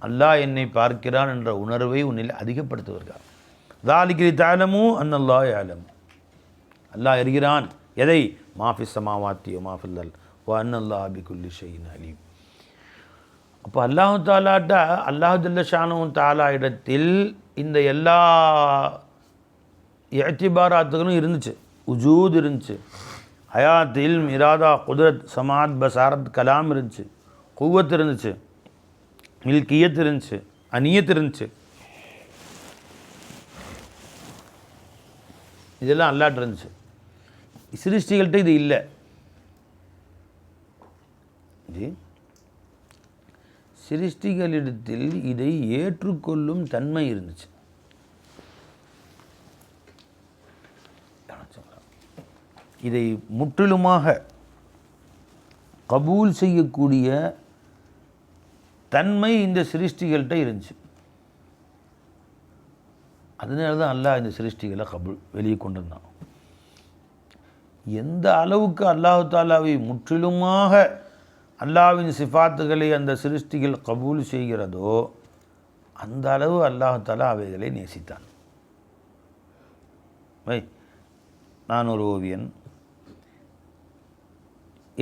அல்லாஹ் என்னை பார்க்கிறான் என்ற உணர்வை உன்னில் அதிகப்படுத்துவதற்காக. தாலிக்கலி தஅலமு அன்னல்லாஹ் யஅலம். அல்லாஹ் அறிகிறான் எதை? மாஃபிஸ் ஸமாவாத்தி வ மாஃபில் அர்த் வ அன்னல்லாஹ பிகுல்லி ஷைஇன் அலீம். அப்போ அல்லாஹ் தாலாட்ட, அல்லாஹ் ஜல்ல ஷானஹு தஆலா இடத்தில் இந்த எல்லா இஅ்திபாராத்துகளும் இருந்துச்சு. உஜூத் இருந்துச்சு, ஹயாத், இல்ம், இராதா, குத்ரத், சமாத், பசாரத், கலாம் இருந்துச்சு, குவத் இருந்துச்சு, மில்கியத் இருந்துச்சு, அனியத் இருந்துச்சு. இதெல்லாம் அல்லாஹ்ட்ட இருந்துச்சு. சிருஷ்டிகள்கிட்ட இது இல்லை. சிருஷ்டிகளிடத்தில் இதை ஏற்றுக்கொள்ளும் தன்மை இருந்துச்சு. இதை முற்றிலுமாக கபூல் செய்யக்கூடிய தன்மை இந்த சிருஷ்டிகள்கிட்ட இருந்துச்சு. அதனால தான் அல்லாஹ் இந்த சிருஷ்டிகளை கபூல் வெளியே கொண்டு வந்தான். எந்த அளவுக்கு அல்லாஹு தாலாவை முற்றிலுமாக அல்லாஹ்வின் சிஃபாத்துகளை அந்த சிருஷ்டிகள் கபூல் செய்கிறதோ அந்த அளவு அல்லாஹு தாலா அவைகளை நேசித்தான். நான் ஒரு ஓவியன்,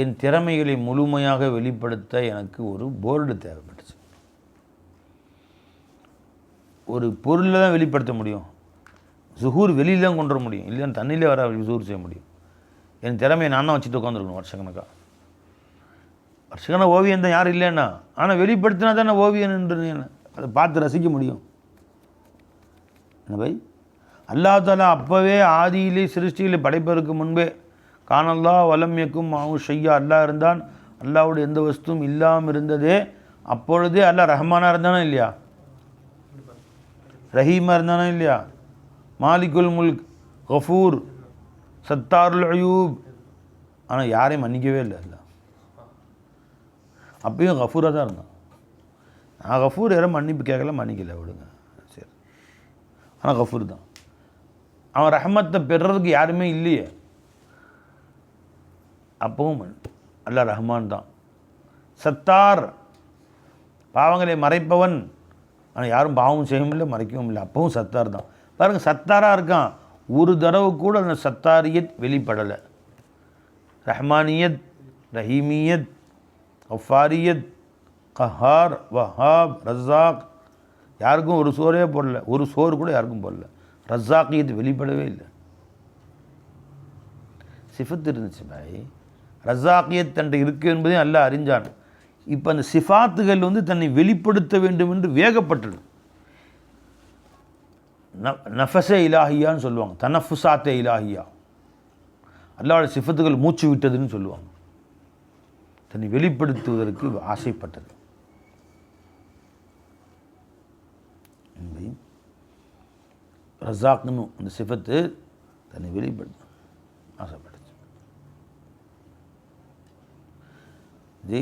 என் திறமைகளை முழுமையாக வெளிப்படுத்த எனக்கு ஒரு போர்டு தேவைப்பட்டுச்சு. ஒரு பொருளில் தான் வெளிப்படுத்த முடியும், சுகூர் வெளியில் தான் கொண்டு வர முடியும், இல்லைன்னா தண்ணியிலே வர சுகூர் செய்ய முடியும். என் திறமையை நான் வச்சுட்டு உட்காந்துருக்கணும் வருஷக்கணக்காக. வருஷக்கணக்காக ஓவியம் தான் யாரும் இல்லைன்னா, ஆனால் வெளிப்படுத்தினா தான் நான் ஓவியன்ன்று அதை பார்த்து ரசிக்க முடியும். என்ன பை, அல்லாஹ் தாலா அப்போவே ஆதியிலே சிருஷ்டிகளை படைப்பதற்கு முன்பே கானல்லா வலம் யக்கும் மாவு ஷையா, அல்லாஹ் இருந்தான், அல்லாஹ்வுடைய எந்த வஸ்துவும் இல்லாமல் இருந்ததே. அப்பொழுதே அல்லாஹ் ரஹ்மானாக இருந்தானா இல்லையா, ரஹீமாக இருந்தானா இல்லையா, மாலிகுல் முல்க், கஃபூர், சத்தாருல் அயூப். ஆனால் யாரையும் மன்னிக்கவே இல்லை அல்ல. அப்பயும் கஃபூராக தான் இருந்தான். நான் கஃபூர் யாரும் மன்னிப்பு கேட்கல, மன்னிக்கல, விடுங்க சரி. ஆனால் கஃபூர் தான். அவன் ரஹமத்தை பெறுறதுக்கு யாருமே இல்லையே. அப்பவும் அல்லாஹ் ரஹ்மான் தான். சத்தார், பாவங்களை மறைப்பவன். ஆனால் யாரும் பாவம் செய்யவும் இல்லை, மறைக்கவும் இல்லை. அப்பவும் சத்தார் தான். பாருங்கள், சத்தாராக இருக்கான். ஒரு தடவை கூட அந்த சத்தாரியத் வெளிப்படலை. ரஹ்மானியத், ரஹீமியத், கஃபாரியத், கஹார், வஹாப், ரஸாக், யாருக்கும் ஒரு சோறே போடல. ஒரு சோறு கூட யாருக்கும் போடல. ரஸாக்கியத் வெளிப்படவே இல்லை. சிஃபத் இருந்துச்சு பாய். ரஸாக்கியத் தன்னை இருக்கு என்பதையும் அல்லாஹ் அறிஞ்சான். இப்போ அந்த சிஃபாத்துகள் தன்னை வெளிப்படுத்த வேண்டும் என்று வேகப்பட்டது. நஃபஸே இலாஹியான்னு சொல்லுவாங்க, தனஃபுசாத்தே இலாஹியா. அல்லாஹ்வுடைய சிஃபத்துகள் மூச்சு விட்டதுன்னு சொல்லுவாங்க. தன்னை வெளிப்படுத்துவதற்கு ஆசைப்பட்டது. ரஸாக்னு அந்த சிஃபத்து தன்னை வெளிப்படுத்த ஆசைப்பட்டுச்சு. जी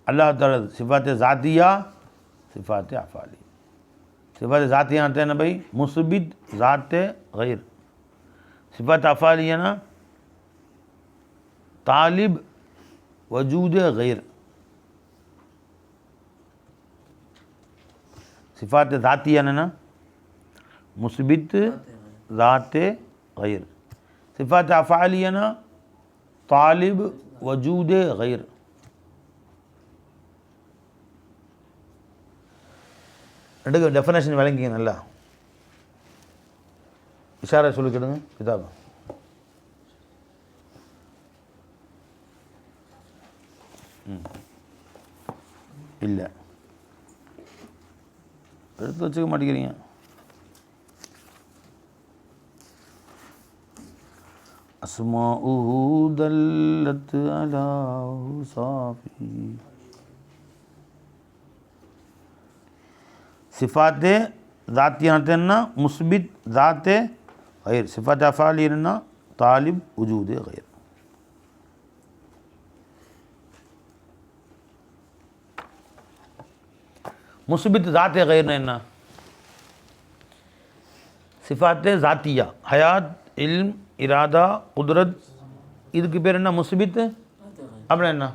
अल्लाह ताला सिफ़ात ज़ातिया, सिफ़ात अफ़ाली. सिफ़ात ज़ातिया आते हैं ना भाई, मुस्बित ज़ात गैर. सिफ़ात अफ़ाली है ना, तालिब वजूद गैर. सिफ़ात ज़ातिया है ना, मुस्बित ज़ात गैर. सिफ़ात अफ़ाली है ना, तालिब वजूद गैर. ரெண்டுக்கு டெஃபினேஷன் விளங்கிங்க நல்லா. இஷாரா சொல்லிக்கிடுங்க கிதாப். இல்லை எடுத்து வச்சுக்க மாட்டேங்கிறீங்க. அஸ்மாஉஹு தல்லத் அலா சாஃபி. सिफ़ात ज़ातियातना मुस्बित ज़ात गैर. सिफ़ात अफ़ालिना तालिब वजूद गैर. मुस्बित ज़ात गैर ना सिफ़ात ज़ातिया, हयात, इल्म, इरादा, कुदरत, இதுக்கு பேர் என்ன? முஸ்பித். அப்படின்னா என்ன?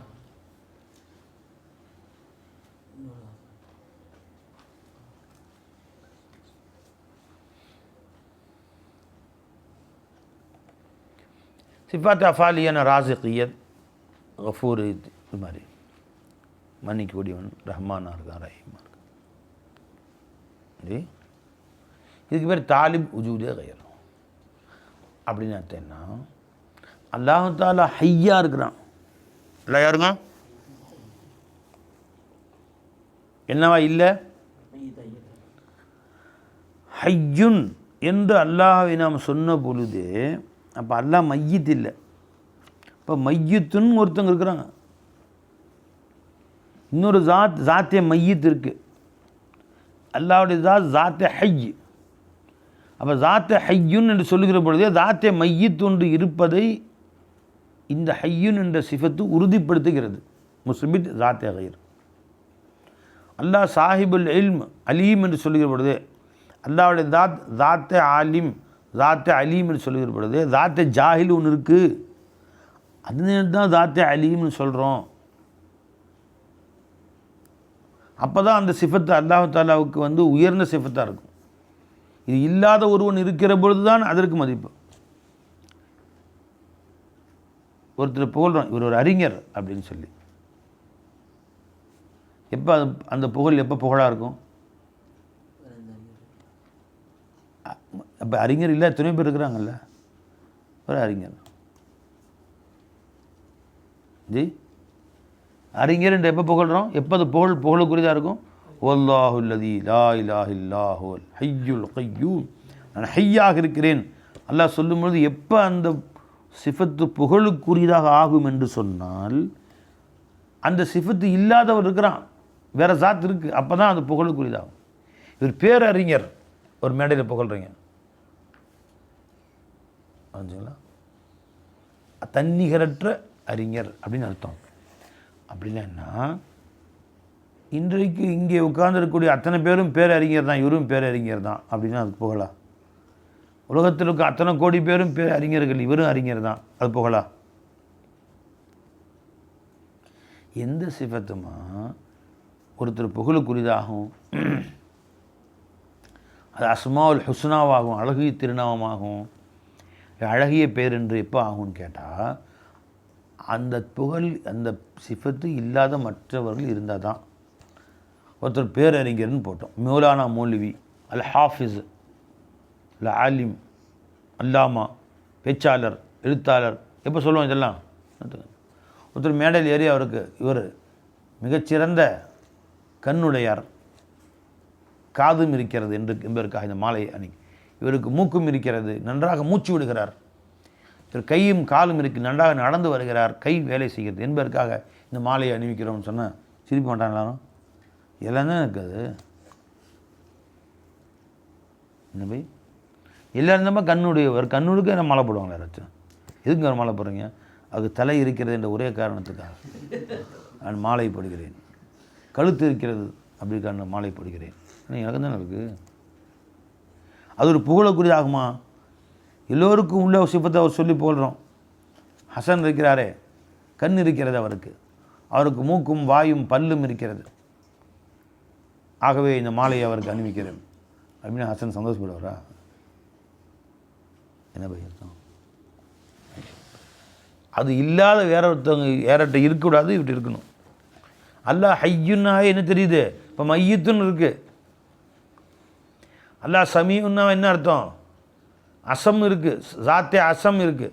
सिफ़ात अफ़ालियन राज़िक़ियत, गफ़ूर, இது மாதிரி மன்னிக்கக்கூடியவன், ரஹ்மானாக இருக்கான், ரஹீமாக இருக்கான். இதுக்கு பேர் தாலிப் உஜூதே கயர். அப்படின்னு அர்த்தம் என்ன? அல்லாஹு தாலா ஹையா இருக்கிறான். அல்லா யாருங்க? என்னவா இல்லை? ஹையுன் என்று அல்லாஹ்வை நாம் சொன்ன பொழுது அப்போ அல்லாஹ் மையத்து இல்லை. இப்போ மையத்துன்னு ஒருத்தங்க இருக்கிறாங்க. இன்னொரு ஜாத்தே மையத்து இருக்குது. அல்லாஹ்வுடைய ஜாத்தே ஹைய். அப்போ ஜாத்தே ஹையுன் என்று சொல்லுகிற பொழுதே ஜாத்தே மையத்து ஒன்று இருப்பதை இந்த ஹையுன் என்ற சிஃபத்து உறுதிப்படுத்துகிறது. முஸ்பித் ஜாத்தே கைர். அல்லாஹ் சாஹிபுல் இல்ம் அலீம் என்று சொல்லுகிற பொழுதே அல்லாஹ்வுடைய ஜாத்தே ஆலிம் ஜாத்தே அலீம் என்று சொல்லுகிற பொழுதே ஜாத்தே ஜாஹில் ஒன்று இருக்குது. அது தான் ஜாத்தே அலீம்னு சொல்கிறோம். அப்போ தான் அந்த சிஃபத்து அல்லாஹ் தாலாவுக்கு உயர்ந்த சிஃபத்தாக இருக்கும். இது இல்லாத ஒருவன் இருக்கிற பொழுது தான் அதற்கு மதிப்பு. ஒருத்தர் புகழ்கிறோம், இவர் ஒரு அறிஞர் அப்படின்னு சொல்லி. எப்போ அந்த புகழ் எப்போ புகழாக இருக்கும்? அப்போ அறிஞர் இல்லை, எத்தனை பேர் இருக்கிறாங்கல்ல, ஒரு அறிஞர் ஜி அறிஞர் என்று எப்போ புகழ்கிறோம்? எப்போ அது புகழுக்குரியதாக இருக்கும்? வல்லாஹுல்லதி லா இலாஹ இல்லாஹுல் ஹய்யுல் கய்யூம். நான் ஹையாக இருக்கிறேன் அல்லாஹ் சொல்லும்பொழுது எப்போ அந்த சிஃபத்து புகழுக்குரியதாக ஆகும் என்று சொன்னால், அந்த சிஃபத்து இல்லாதவர் இருக்கிறான், வேறு ஜாத் இருக்குது, அப்போ தான் அது புகழுக்குரியதாகும். இவர் பேரறிஞர், ஒரு மேடையில் புகழ்கிறீங்க புரிஞ்சுங்களா? தன்னிகரற்ற அறிஞர் அப்படின்னு அர்த்தம். அப்படின்னா என்ன? இன்றைக்கு இங்கே உட்கார்ந்துருக்கக்கூடிய அத்தனை பேரும் பேரறிஞர் தான், இவரும் பேரறிஞர் தான் அப்படின்னா அது புகழா? உலகத்தில் இருக்க அத்தனை கோடி பேரும் அறிஞர்கள், இவரும் அறிஞர் தான், அது புகழா? எந்த சிஃபத்துமா ஒருத்தர் புகழுக்குரியதாகும்? அது அஸ்மாவுல் ஹுஸ்னாவாகும், அழகிய திருநாமமாகும், அழகிய பேர் என்று எப்போ ஆகும்னு கேட்டால், அந்த புகழ் அந்த சிஃபத்து இல்லாத மற்றவர்கள் இருந்தால் தான். ஒருத்தர் பேரறிஞர்னு போட்டோம், மௌலானா மௌலவி, அல் ஹாஃபிஸ், அல் ஆலிம், அல்லாமா, பேச்சாளர், எழுத்தாளர், எப்போ சொல்லுவோம் இதெல்லாம்? ஒருத்தர் மேடையில் ஏறி அவருக்கு இவர் மிகச்சிறந்த கண்ணுடையார், காதும் இருக்கிறது என்பதற்காக இந்த மாலை அன்னைக்கு இவருக்கு மூக்கும் இருக்கிறது, நன்றாக மூச்சு விடுகிறார், இவர் கையும் காலும் இருக்கு, நன்றாக நடந்து வருகிறார், கை வேலை செய்கிறது என்பதற்காக இந்த மாலையை அணிவிக்கிறோம்னு சொன்னால் சிரிக்க மாட்டாங்களாரும்? எல்லாம் தான் இருக்காது. என்ன போய் எல்லோரும் தான் கண்ணுடையவர், கண்ணுடுக்க என்ன மாலை போடுவாங்களா யாராச்சும்? எதுக்கு அவர் மாலை போடுறீங்க? அதுக்கு தலை இருக்கிறது என்ற ஒரே காரணத்துக்காக நான் மாலை போடுகிறேன். கழுத்து இருக்கிறது அப்படிக்கான மாலை போடுகிறேன். எனக்கு தானே இருக்குது. அது ஒரு புகழக்குரியதாகுமா? எல்லோருக்கும் உள்ள சிப்பத்தை அவர் சொல்லி போடுறோம். ஹசன் இருக்கிறாரே, கண் இருக்கிறது அவருக்கு மூக்கும் வாயும் பல்லும் இருக்கிறது, ஆகவே இந்த மாலையை அவருக்கு அணிவிக்கிறேன் அப்படின்னு ஹசன் சந்தோஷப்படுவாரா? என்ன பையன்? அது இல்லாத வேற ஒருத்தவங்க வேறட்ட இருக்கக்கூடாது, இப்படி இருக்கணும். அல்லாஹ் ஹையுன்னா என்ன தெரியுது? இப்போ மையத்துன்னு இருக்குது. அல்லாஹ் சமீஉன்னா என்ன அர்த்தம்? அசம் இருக்குது, ஜாத்தே அசம் இருக்குது.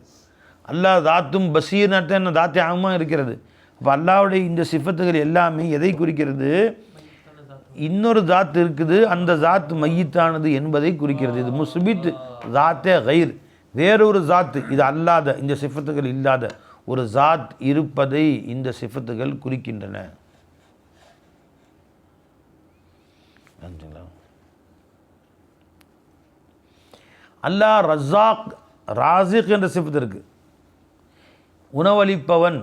அல்லாஹ் தாத்தும் பசீர்னு அர்த்தம் என்ன? தாத்தே ஆகமாக இருக்கிறது. அப்போ அல்லாஹ்வுடைய இந்த சிஃபத்துகள் எல்லாமே எதை குறிக்கிறது? இன்னொரு ஜாத் இருக்குது, அந்த ஜாத் மையத்தானது என்பதை குறிக்கிறது. இது முஸ்பித் ஜாத்தே கைர், வேறொரு ஜாத்து, இது அல்லாத, இந்த சிஃபத்துகள் இல்லாத ஒரு ஜாத் இருப்பதை இந்த சிஃபத்துகள் குறிக்கின்றன. அல்லாஹ் ரஸாக், ராசிக் என்ற சிஃபத்து இருக்குது, உணவளிப்பவன்.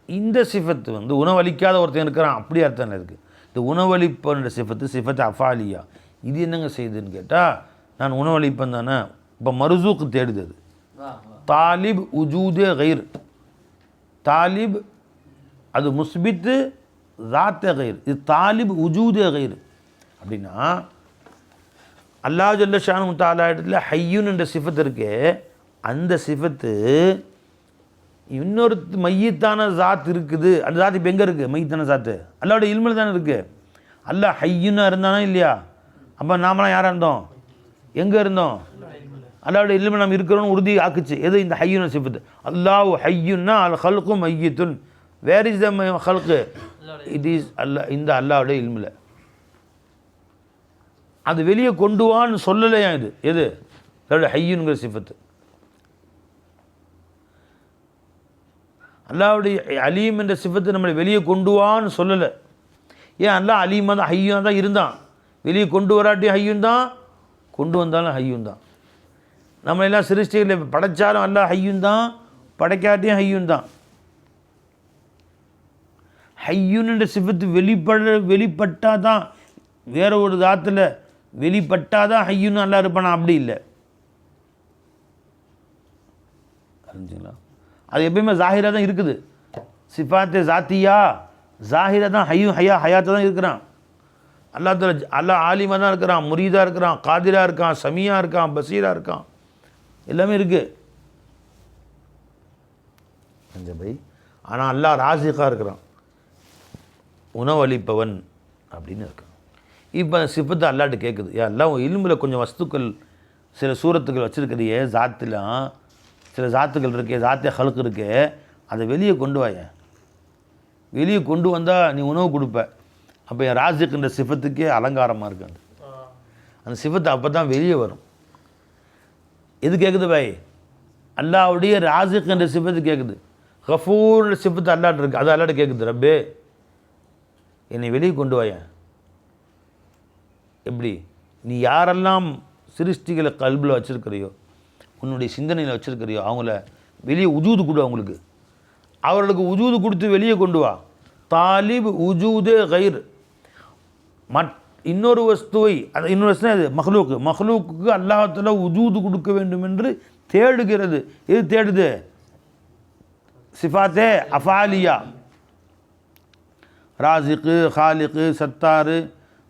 இந்த சிஃபத்து உணவளிக்காத ஒருத்தன் இருக்கிறான் அப்படி அர்த்தம் இருக்குது. இந்த உணவளிப்பவன் என்ற சிஃபத்து அஃபாலியா. இது என்னங்க செய்யுதுன்னு கேட்டால், நான் உணவளிப்பேன் தானே. இப்போ மருசூக்கு தேடுது. அது தாலிப் உஜூதே கைர், தாலிப் அது முஸ்பித்து ஜாத்தே கைர், இது தாலிப் உஜூதே கைர். அப்படின்னா அல்லாஹ் ஜல்ல ஷானு தஆலா இடத்துல ஹய்யுன் என்ற சிஃபத்து இருக்கு. அந்த சிஃபத்து இன்னொரு மையத்தான ஜாத் இருக்குது. அந்த ஜாத் இப்போ எங்கே இருக்குது? மையத்தான ஜாத்து அல்லாஹ்வுடைய இல்மில் தானே இருக்குது. அல்லாஹ் ஹய்யுன்னா இருந்தானா இல்லையா? அப்போ நாமெல்லாம் யாராக இருந்தோம்? எங்கே இருந்தோம்? அல்லாஹ்வுடைய இல்மில் நாம் இருக்கிறோன்னு உறுதி ஆக்குச்சு. எது? இந்த ஹய்யுன் சிஃபத்து. அல்லாஹ் ஹய்யுன்னா அல் ஹல்கு மையத்துன். வேர் இஸ் த ஹல்கு? இட் இஸ் அல்லாஹ், இந்த அல்லாஹ்வுடைய இல்மில். அது வெளியே கொண்டு வான்னு சொல்லலையா? இது எது? அதோட ஹய்யுங்கிற சிஃபத்து. அல்லாஹ்வுடைய அலீம் என்ற சிஃபத்தை நம்மளை வெளியே கொண்டு வான்னு சொல்லலை. ஏன் அல்லாஹ் அலீமாக தான் ஹையாக தான் இருந்தான். வெளியே கொண்டு வராட்டி ஹையும் தான், கொண்டு வந்தாலும் ஹையும் தான். நம்ம எல்லாம் சிருஷ்டிகளை படைச்சாலும் அல்லாஹ் ஹையும் தான், படைக்காட்டியும் ஹையும் தான். ஹையுன்ற சிஃபத்து வெளிப்பட்டால் தான், வேற ஒரு தாத்தில் வெளிப்பட்டால் தான் ஹையுன்னு அல்லாஹ் இருப்பானா, அப்படி இல்லை. அறிஞ்சுங்களா? அது எப்பயுமே ஜாஹிராக தான் இருக்குது. சிஃபாத்தே ஜாத்தியா ஜாஹிராக தான், ஹயாத்தாக தான் இருக்கிறான். அல்லாஹ் ஆலிமாக தான் இருக்கிறான், முரீதாக இருக்கிறான், காதிராக இருக்கான், சமியாக இருக்கான், பசீராக இருக்கான், எல்லாமே இருக்குது. பை ஆனால் அல்லாஹ் ராசிக்காக இருக்கிறான், உணவளிப்பவன் அப்படின்னு இருக்கான். இப்போ சிஃபத்து அல்லாஹ்ட்ட கேட்குது, எல்லாம் இல்மில் கொஞ்சம் வஸ்துக்கள் சில சூரத்துக்கள் வச்சுருக்கிறியே, ஜாத்திலாம் சில ஜாத்துக்கள் இருக்கே, ஜாத்திய ஹலுக்கு இருக்கே, அதை வெளியே கொண்டு வாய. வெளியே கொண்டு வந்தால் நீ உணவு கொடுப்ப. அப்போ என் ராசிக்குன்ற சிஃபத்துக்கே அலங்காரமாக இருக்கு. அந்த சிஃபத்து அப்போ தான் வெளியே வரும். எது கேட்குது பாய்? அல்லாஹ்வுடைய ராசிக்குன்ற சிஃபத்து கேட்குது. கஃபூர் சிஃபத்து அல்லாஹ்ட்ட இருக்குது, அது அல்லாஹ்ட்ட கேட்குது, ரப்பே என்னை வெளியே கொண்டு வாய. எப்படி? நீ யாரெல்லாம் சிருஷ்டிகளை கல்பில் வச்சுருக்கிறியோ, உன்னுடைய சிந்தனையில் வச்சுருக்கிறியோ, அவங்கள வெளியே உஜூது கொடு. அவர்களுக்கு உஜூது கொடுத்து வெளியே கொண்டு வா. தாலிப் உஜூதே கைர், இன்னொரு வஸ்துவை, அது இன்னொரு வஸ்து அது மஹ்லூக்கு அல்லாஹ்வுத்தாலா உஜூது கொடுக்க வேண்டும் என்று தேடுகிறது. எது தேடுது? சிஃபாத்தே அஃபாலியா, ராசிக்கு, ஹாலிக்கு, சத்தாரு,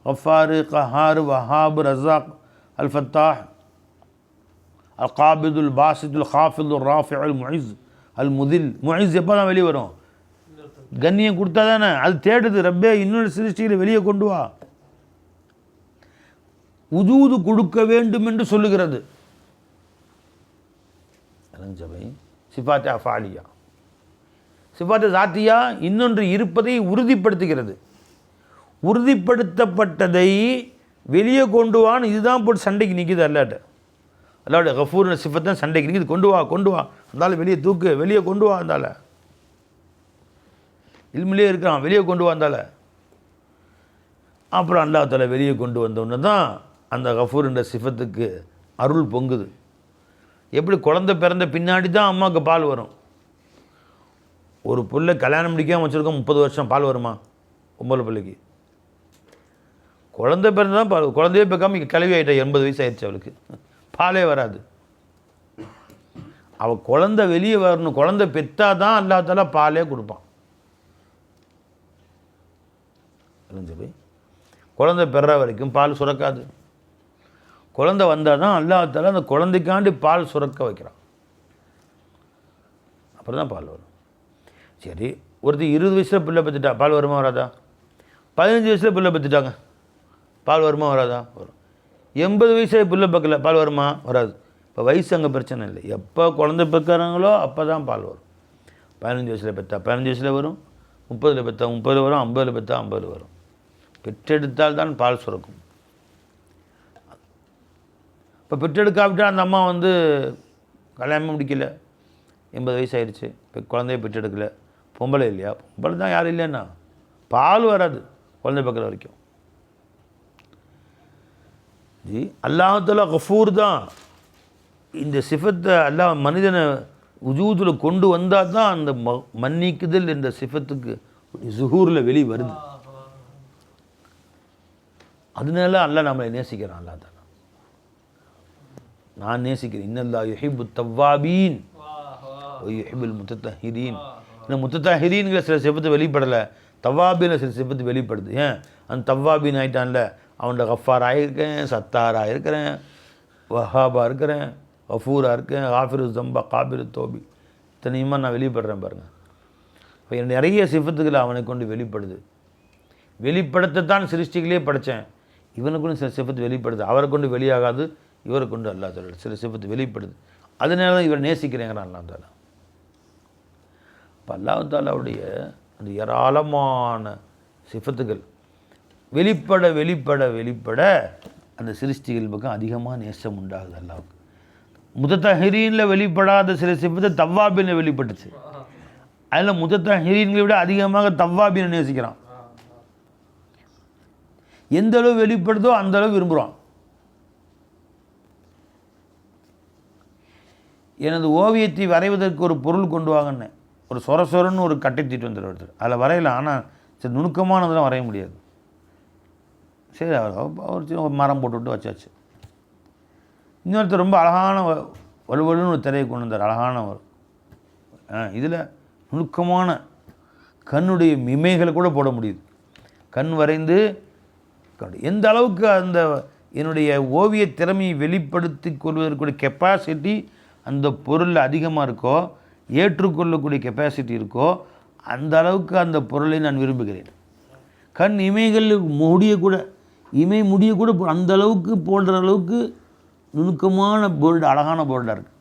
கஃபாரு, கஹார், வஹாப், ரஸாக், அல் ஃபத்தாஹ், அல் காபிதுல் பாசிதுல் ஹாஃபிதுல் ராஃபிஉல் முஇஸ் அல் முதில். முஇஸ் எப்போ தான் வெளியே வரும்? கண்ணியம் கொடுத்தா தானே. அது தேடுது, ரப்பே இன்னொரு சிருஷ்டியில் வெளியே கொண்டு வா. உஜூது கொடுக்க வேண்டும் என்று சொல்லுகிறது. சிஃபாத்தே அஃபாலியா. சிஃபாத்தே ஜாத்தியா இன்னொன்று இருப்பதை உறுதிப்படுத்துகிறது. உறுதிப்படுத்தப்பட்டதை வெளியே கொண்டு வான்னு இதுதான் போட்டு சண்டைக்கு நிற்கிது அல்லாட்ட. அல்லாவுடைய கஃபூர் சிஃபத் தான் சண்டைக்கு நிற்கிது. கொண்டு வா அந்தால வெளியே தூக்கு, வெளியே கொண்டு வா அந்தால. இல்மிலே இருக்கிறான், வெளியே கொண்டு வா அந்தால. அப்புறம் அல்லாஹ் தஆலா வெளியே கொண்டு வந்தோன்னு தான் அந்த கஃபூர்ன்ற சிஃபத்துக்கு அருள் பொங்குது. எப்படி குழந்தை பிறந்த பின்னாடி தான் அம்மாவுக்கு பால் வரும். ஒரு புள்ள கல்யாணம் முடிக்காமல் வச்சுருக்கோம், 30 வருஷம் பால் வருமா? பொம்பளை பிள்ளைக்கு குழந்தை பிறந்து தான் பால். குழந்தையே பார்க்காம கிளவி ஆகிட்டா, 80 வயசு ஆயிடுச்சு, அவளுக்கு பாலே வராது. அவள் குழந்தை வெளியே வரணும், குழந்தை பெற்றா தான் அல்லாஹ் தஆலா பாலே கொடுப்பான். போய் குழந்தை பெற வரைக்கும் பால் சுரக்காது. குழந்தை வந்தால் தான் அல்லாஹ் தஆலா அந்த குழந்தைக்காண்டி பால் சுரக்க வைக்கிறான். அப்புறம் தான் பால் வரும். சரி, ஒருத்தர் 20 வயசில் பிள்ளை பெற்றுட்டா, பால் வருமா வராதா? 15 வயசில் பிள்ளை பெற்றுட்டாங்க, பால் வருமா வராதா? வரும். 80 வயசு பிள்ளை பார்க்கல, பால் வருமா? வராது. இப்போ வயசு அங்கே பிரச்சனை இல்லை. எப்போ குழந்தை பெற்கிறாங்களோ அப்போ தான் பால் வரும். 15 வயசில் பெற்றா 15 வயசில் வரும், 30 பெற்றா 30 வரும், 50 பெற்றா 50 வரும். பெற்றெடுத்தால் தான் பால் சுரக்கும். இப்போ பெற்றெடுக்காவிட்டால் அந்த அம்மா வந்து கல்யாணம் முடிக்கல, 80 வயசு ஆயிடுச்சு, இப்போ குழந்தைய பெற்றெடுக்கலை, பொம்பளை இல்லையா? பொம்பளை தான் யாரும் இல்லைன்னா பால் வராது குழந்தை பக்கிற வரைக்கும். ஜி அல்லாஹ் தஆலா கஃபூர் தான். இந்த சிஃபத்தை அல்லாஹ் மனிதனை உஜூதில் கொண்டு வந்தால் தான் அந்த மன்னிக்குதல் என்ற சிஃபத்துக்கு ஜுஹூரில் வெளி வருது. அதனால அல்லாஹ் நம்மளை நேசிக்கிறான். அல்லாஹ் தஆலா நான் நேசிக்கிறேன். இன்னல்லாஹ் யுஹிப்பு தவ்வாபீன் வ யுஹிப்புல் முத்தத்தஹிரீன். இந்த முத்தத்தஹிரீன்கிற சில சிஃபத்து வெளிப்படலை, தவ்வாபீன் சில சிஃபத்து வெளிப்படுது. ஏன்? அந்த தவ்வாபீன் ஆகிட்டான்ல, அவன்கிட்ட கஃபாராக இருக்கேன், சத்தாராக இருக்கிறேன், வஹாபாக இருக்கிறேன், கஃபூராக இருக்கேன், காஃபிரு ஜம்பா, காபிரு தோபி, இத்தனையுமா நான் வெளிப்படுறேன் பாருங்கள். இப்போ நிறைய சிஃபத்துக்களை அவனை கொண்டு வெளிப்படுது. வெளிப்படுத்தத்தான் சிருஷ்டிகளே படைத்தேன். இவனுக்குன்னு சில சிஃபத்து வெளிப்படுது. அவரை கொண்டு வெளியாகாது, இவரை கொண்டு அல்லாஹ் தஆலா சில சிஃபத்து வெளிப்படுது. அதனால தான் இவர் நேசிக்கிறேங்கிறான் அல்லாஹ் தஆலா. இப்போ அல்லாஹ் தஆலாவுடைய அந்த ஏராளமான சிஃபத்துகள் வெளிப்பட வெளிப்பட வெளிப்பட அந்த சிருஷ்டிகள் பக்கம் அதிகமாக நேசம் உண்டாகுது அல்லாஹ்வுக்கு. முத்தத்தஹிரீனில் வெளிப்படாத சில சிஃபத்து தவ்வாபினில் வெளிப்பட்டுச்சு. அதில் முத்தஹிரீன்களை விட அதிகமாக தவ்வாபீனை நேசிக்கிறான். எந்த அளவு வெளிப்படுதோ அந்த அளவு விரும்புகிறான். எனது ஓவியத்தை வரைவதற்கு ஒரு பொருள் கொண்டு வாங்கன்னு ஒரு சொரன்னு ஒரு கட்டை தீட்டு வந்துடுற ஒருத்தர். அதில் வரையலாம், ஆனால் சரி நுணுக்கமானதெல்லாம் வரைய முடியாது. சரி அவர் சின்ன ஒரு மரம் போட்டுவிட்டு வச்சாச்சு. இன்னொருத்தர் ரொம்ப அழகான வலுவலுன்னு ஒரு திரையை கொண்டு வந்தார், அழகானவர். இதில் நுணுக்கமான கண்ணுடைய இமைகளை கூட போட முடியுது. கண் வரைந்து எந்த அளவுக்கு அந்த என்னுடைய ஓவிய திறமையை வெளிப்படுத்தி கொள்வதற்குரிய கெப்பாசிட்டி அந்த பொருளில் அதிகமாக இருக்கோ, ஏற்றுக்கொள்ளக்கூடிய கெப்பாசிட்டி இருக்கோ, அந்த அளவுக்கு அந்த பொருளை நான் விரும்புகிறேன். கண் இமைகள் முடியக்கூட அந்த அளவுக்கு போடுற அளவுக்கு நுணுக்கமான போல்டு, அழகான போல்டாக இருக்குது.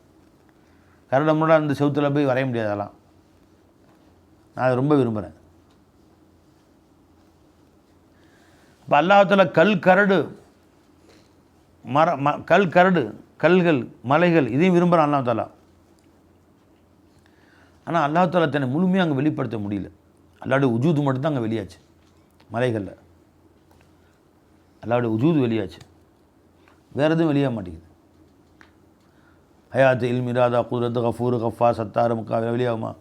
கரடமுட அந்த செவுத்தில் போய் வரைய முடியாது. அதெல்லாம் நான் அதை ரொம்ப விரும்புகிறேன். இப்போ அல்லாஹ்தாலா கரடு கல்கள் மலைகள் இதையும் விரும்புகிறான் அல்லாஹ்தாலா. ஆனால் அல்லாஹ்தாலா தன்னை முழுமையாக அங்கே வெளிப்படுத்த முடியல. அல்லாஹ்வுடைய உஜூது மட்டும்தான் அங்கே வெளியாச்சு. மலைகளில் அல்லாஹ்வுடைய உஜூது வெளியாச்சு, வேறு எதுவும் வெளியாக மாட்டேங்குது. ஹயாத் இல்மிராதா குதிரத்து கஃபூர் கஃபா சத்தார் முக்கா வெளியாகுமா?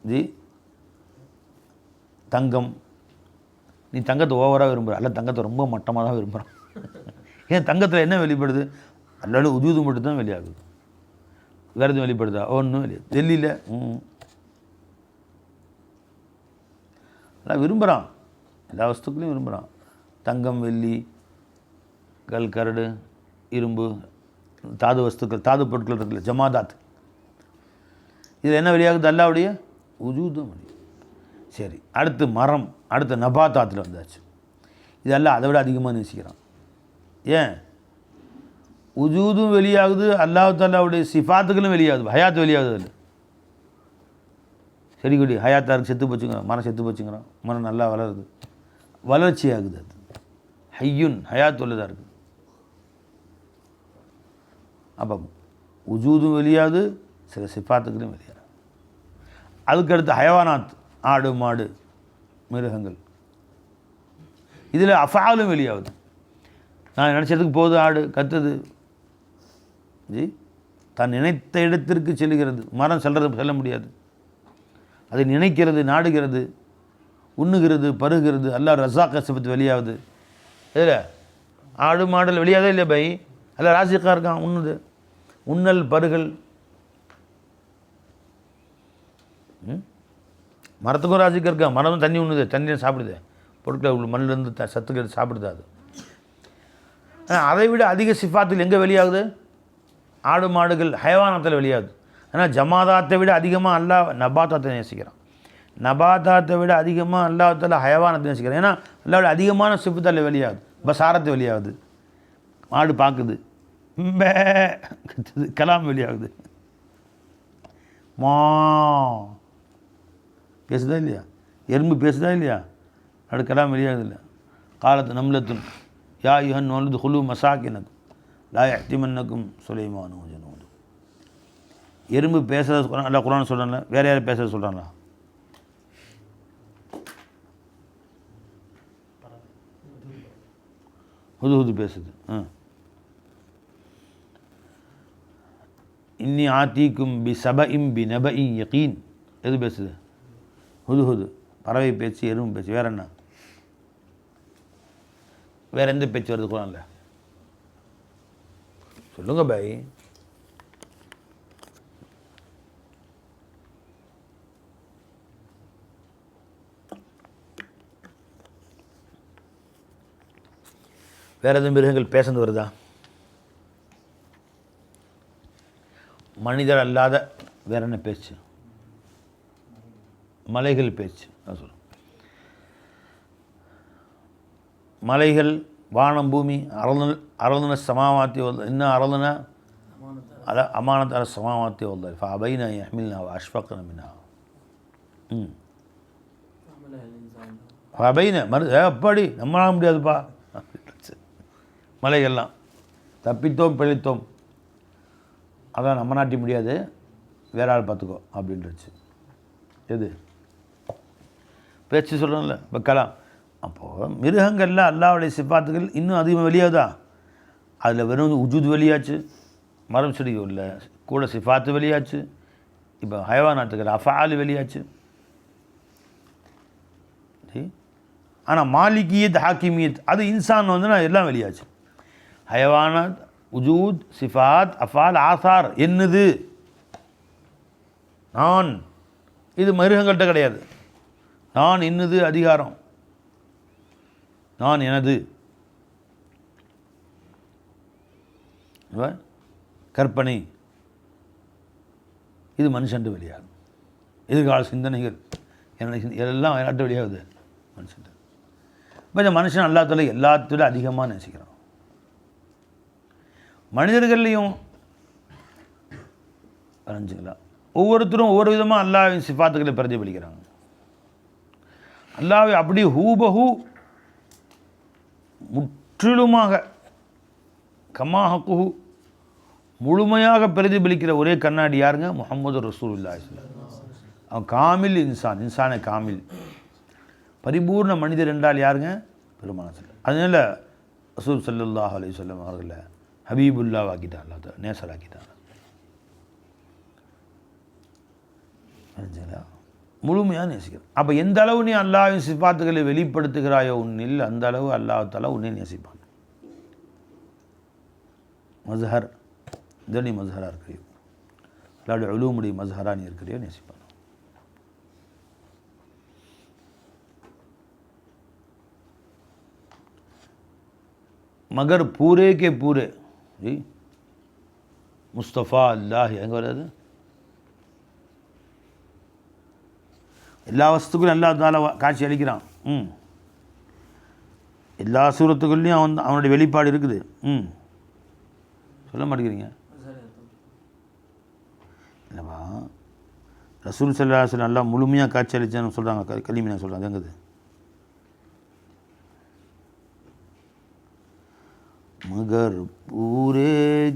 ஜி தங்கம், நீ தங்கத்தை ஓவராக விரும்புகிற, அல்ல தங்கத்தை ரொம்ப மட்டமாக தான் விரும்புகிறான். ஏன் தங்கத்தில் என்ன வெளிப்படுது? அல்லாஹ்வுடைய உஜூது மட்டும்தான் வெளியாகுது, வேறு எதுவும் வெளிப்படுதா? ஒன்றும் வெளியாது. டெல்லியில் எல்லாம் விரும்புகிறான், எல்லா வஸ்துக்களையும் விரும்புகிறான். தங்கம், வெள்ளி, கரடு, இரும்பு, தாது வஸ்துக்கள், தாது பொருட்கள் இருக்குல்ல, ஜமாதாத், இதில் என்ன வெளியாகுது? அல்லாஹ்வுடைய உஜூதும் வெளியாகுது. சரி, அடுத்து மரம், அடுத்து நபாத்தாத்தில் வந்தாச்சு. இதெல்லாம் அதை விட அதிகமாக நேசிக்கிறான். ஏன்? உஜூதும் வெளியாகுது, அல்லாஹ் தாலாவுடைய சிஃபாத்துகளும் வெளியாகுது, ஹயாத் வெளியாகுது. அதில் செடி கொடி ஹயாத்தாருக்கு செத்து போச்சுங்கிறான், மரம் செத்து போச்சுங்கிறான், மரம் நல்லா வளருது, வளர்ச்சி ஆகுது. அது ஹையுன், ஹயாத் உள்ளதாக இருக்குது. அப்போ உஜூதும் வெளியாகுது, சில சிஃபாத்துகளும் வெளியாகுது. அதுக்கடுத்து ஹயவானாத், ஆடு மாடு மிருகங்கள், இதில் அஃபாலும் வெளியாகுது. நான் நினச்சதுக்கு போகுது, ஆடு கத்துது, ஜி தான் நினைத்த இடத்திற்கு செல்கிறது. மரம் செல்ல முடியாது, அதை நினைக்கிறது, நாடுகிறது, உண்ணுகிறது, பருகிறது. அல்லாஹ் ரஸாக் சிஃபத் வெளியாகுது. இதில் ஆடு மாடல் வெளியாகவே இல்லை பை, அல்ல ராசிக்காக இருக்கான், உண்ணுது, உண்ணல் பருகல். மரத்துக்கும் ராசிக்காக இருக்கான், மரம் தண்ணி உண்ணுது, தண்ணியை சாப்பிடுது, பொருட்களை உள்ள மண்ணிலேருந்து சத்துக்கள் எடுத்து சாப்பிடுது. அது அதை விட அதிக சிஃபாத்தில் எங்கே வெளியாகுது? ஆடு மாடுகள் ஹயவானத்தில் வெளியாகுது. ஆனால் ஜமாதாத்தை விட அதிகமாக அல்லாஹ் நபாத்தாத்தை நேசிக்கிறான். நபாத்தாத்தை விட அதிகமாக அல்லாஹ்தாலா ஹயவானத்தை நேசிக்கிறான். ஏன்னா அல்லாஹ்வுடைய அதிகமான சிஃபத்தில் வெளியாகுது. பசாரத்து வெளியாகுது, மாடு பார்க்குது, கத்துது, கலாம் வெளியாகுது, மா பேசுதா இல்லையா, எறும்பு பேசுதா இல்லையா, அது கலாம் வெளியாகுது இல்லை. காலத்து நம்லத்துன் யா யுஹன் நோலுது ஹுலு மசாக்கினக்கும் லா யஹ்திமன்னக்கும் சுலைமானு ஜனூது. எறும்பு பேசுகிறத நல்லா குரான் சொல்கிறான்ல, வேறு யாரும் பேசுகிறத சொல்கிறாங்களா? ஹுது பேசுது. இன்னி ஆத்திக்கும் பி சபஇம் பி நபஇ யகீன், எது பேசுது? ஹுது பறவை பேச்சு, எறும்பு பேச்சு. வேற என்ன? வேறு எந்த பேச்சு வருது குரான்ல? சொல்லுங்க பாய். வேறு எதுவும் மிருகங்கள் பேசுறது வருதா? மனிதர் அல்லாத வேற என்ன பேச்சு? மலைகள் பேச்சு. நான் சொல்கிறேன், மலைகள், வானம், பூமி, அரளுன சமாவாத்தி இன்னும் அரளுன அல அமானத் அல சமாவாத்தி வல்ல ஃபஅபைனா யஹ்மில்னா வஅஷ்ஃபக்னா மின்ஹா. ஃபஅபைனா அப்படி நம்மளால முடியாதுப்பா. மலைகள்லாம் தப்பித்தோம் பிழைத்தோம், அதான் நம்ம நாட்டி முடியாது, வேற ஆள் பார்த்துக்கோ அப்படின்ட்டுருச்சு. எது பேச்சு சொல்கிறோம்ல இப்போ கலாம். அப்போது மிருகங்களில் அல்லாஹ்வுடைய சிஃபாத்துகள் இன்னும் அதிகமாக வெளியாகுதா? அதில் வெறும் உஜூத் வெளியாச்சு, மரம் செடி இல்லை கூட சிஃபாத்து வெளியாச்சு, இப்போ ஹயவானாத்துக்கள் அஃபால் வெளியாச்சு. ஆனால் மாலிகியத் ஹாக்கிமியத் அது இன்சான் எல்லாம் வெளியாச்சு. ஹயவானாத் உஜூத் சிஃபாத் அஃபால் ஆசார் என்னது நான், இது மிருகங்கள்கிட்ட கிடையாது. நான் என்னது அதிகாரம், நான் எனது கற்பனை, இது மனுஷன்ட்டு வெளியாகும். எதிர்கால சிந்தனைகள் எல்லாம் விளையாட்டு வெளியாகுது மனுஷன்ட்டு. இப்போ இந்த மனுஷன் அல்லாஹ்வுல எல்லாத்துல அதிகமாக நேசிக்கிறான். மனிதர்கள்லையும் வரைஞ்சிக்கலாம், ஒவ்வொருத்தரும் ஒவ்வொரு விதமாக அல்லாஹ்வின் சிஃபாத்துக்களை பிரதிபலிக்கிறாங்க. அல்லாஹ்வை அப்படி ஹூபஹூ முற்றிலுமாக கமாஹக்குஹு முழுமையாக பிரதிபலிக்கிற ஒரே கண்ணாடி யாருங்க? முஹம்மது ரசூலுல்லாஹி ஸல்லல்லாஹு அலைஹி வஸல்லம். அவன் காமில் இன்சான், இன்சானே காமில், பரிபூர்ண மனிதர் என்றால் யாருங்க? பெருமான சொல்ல. அதனால ரசூல் ஸல்லல்லாஹு அலைஹி வஸல்லம் அவர்களை ஹபீபுல்லா ஆக்கிட்டான், அல்லா நேசராக்கிட்டான். முழுமையாக நேசிக்கிறான். அப்போ எந்த அளவு நீ அல்லாஹ்வின் சிஃபாத்துகளை வெளிப்படுத்துகிறாயோ உன்னில், அந்த அளவு அல்லாஹ் தஆலா உன்னை நேசிப்பான். மஸ்ஹர் இந்த நீ மஸ்ஹராக இருக்கிறியோ, அல்லாஹ்வுடைய உலூமுடைய மஸ்ஹராக நீ இருக்கிறியோ நேசிப்பான். மகர் பூரே கே பூரே ஜி முஸ்தஃபா அல்லாஹ் எங்கே வராது? எல்லா வஸ்துக்கும் அல்லாஹ் தஆலா காட்சி அளிக்கிறான். எல்லா சூரத்துக்குள்ளேயும் அவனுடைய வெளிப்பாடு இருக்குது. சொல்ல மாட்டேங்கிறீங்க இல்லைவா? ரசூல் ஸல்லல்லாஹு அலைஹி வஸல்லம் அல்லாஹ் முழுமையாக காட்சி அளித்தான்னு சொல்கிறாங்க, கலிமினா சொல்கிறாங்க. எங்குது? मगर पूरे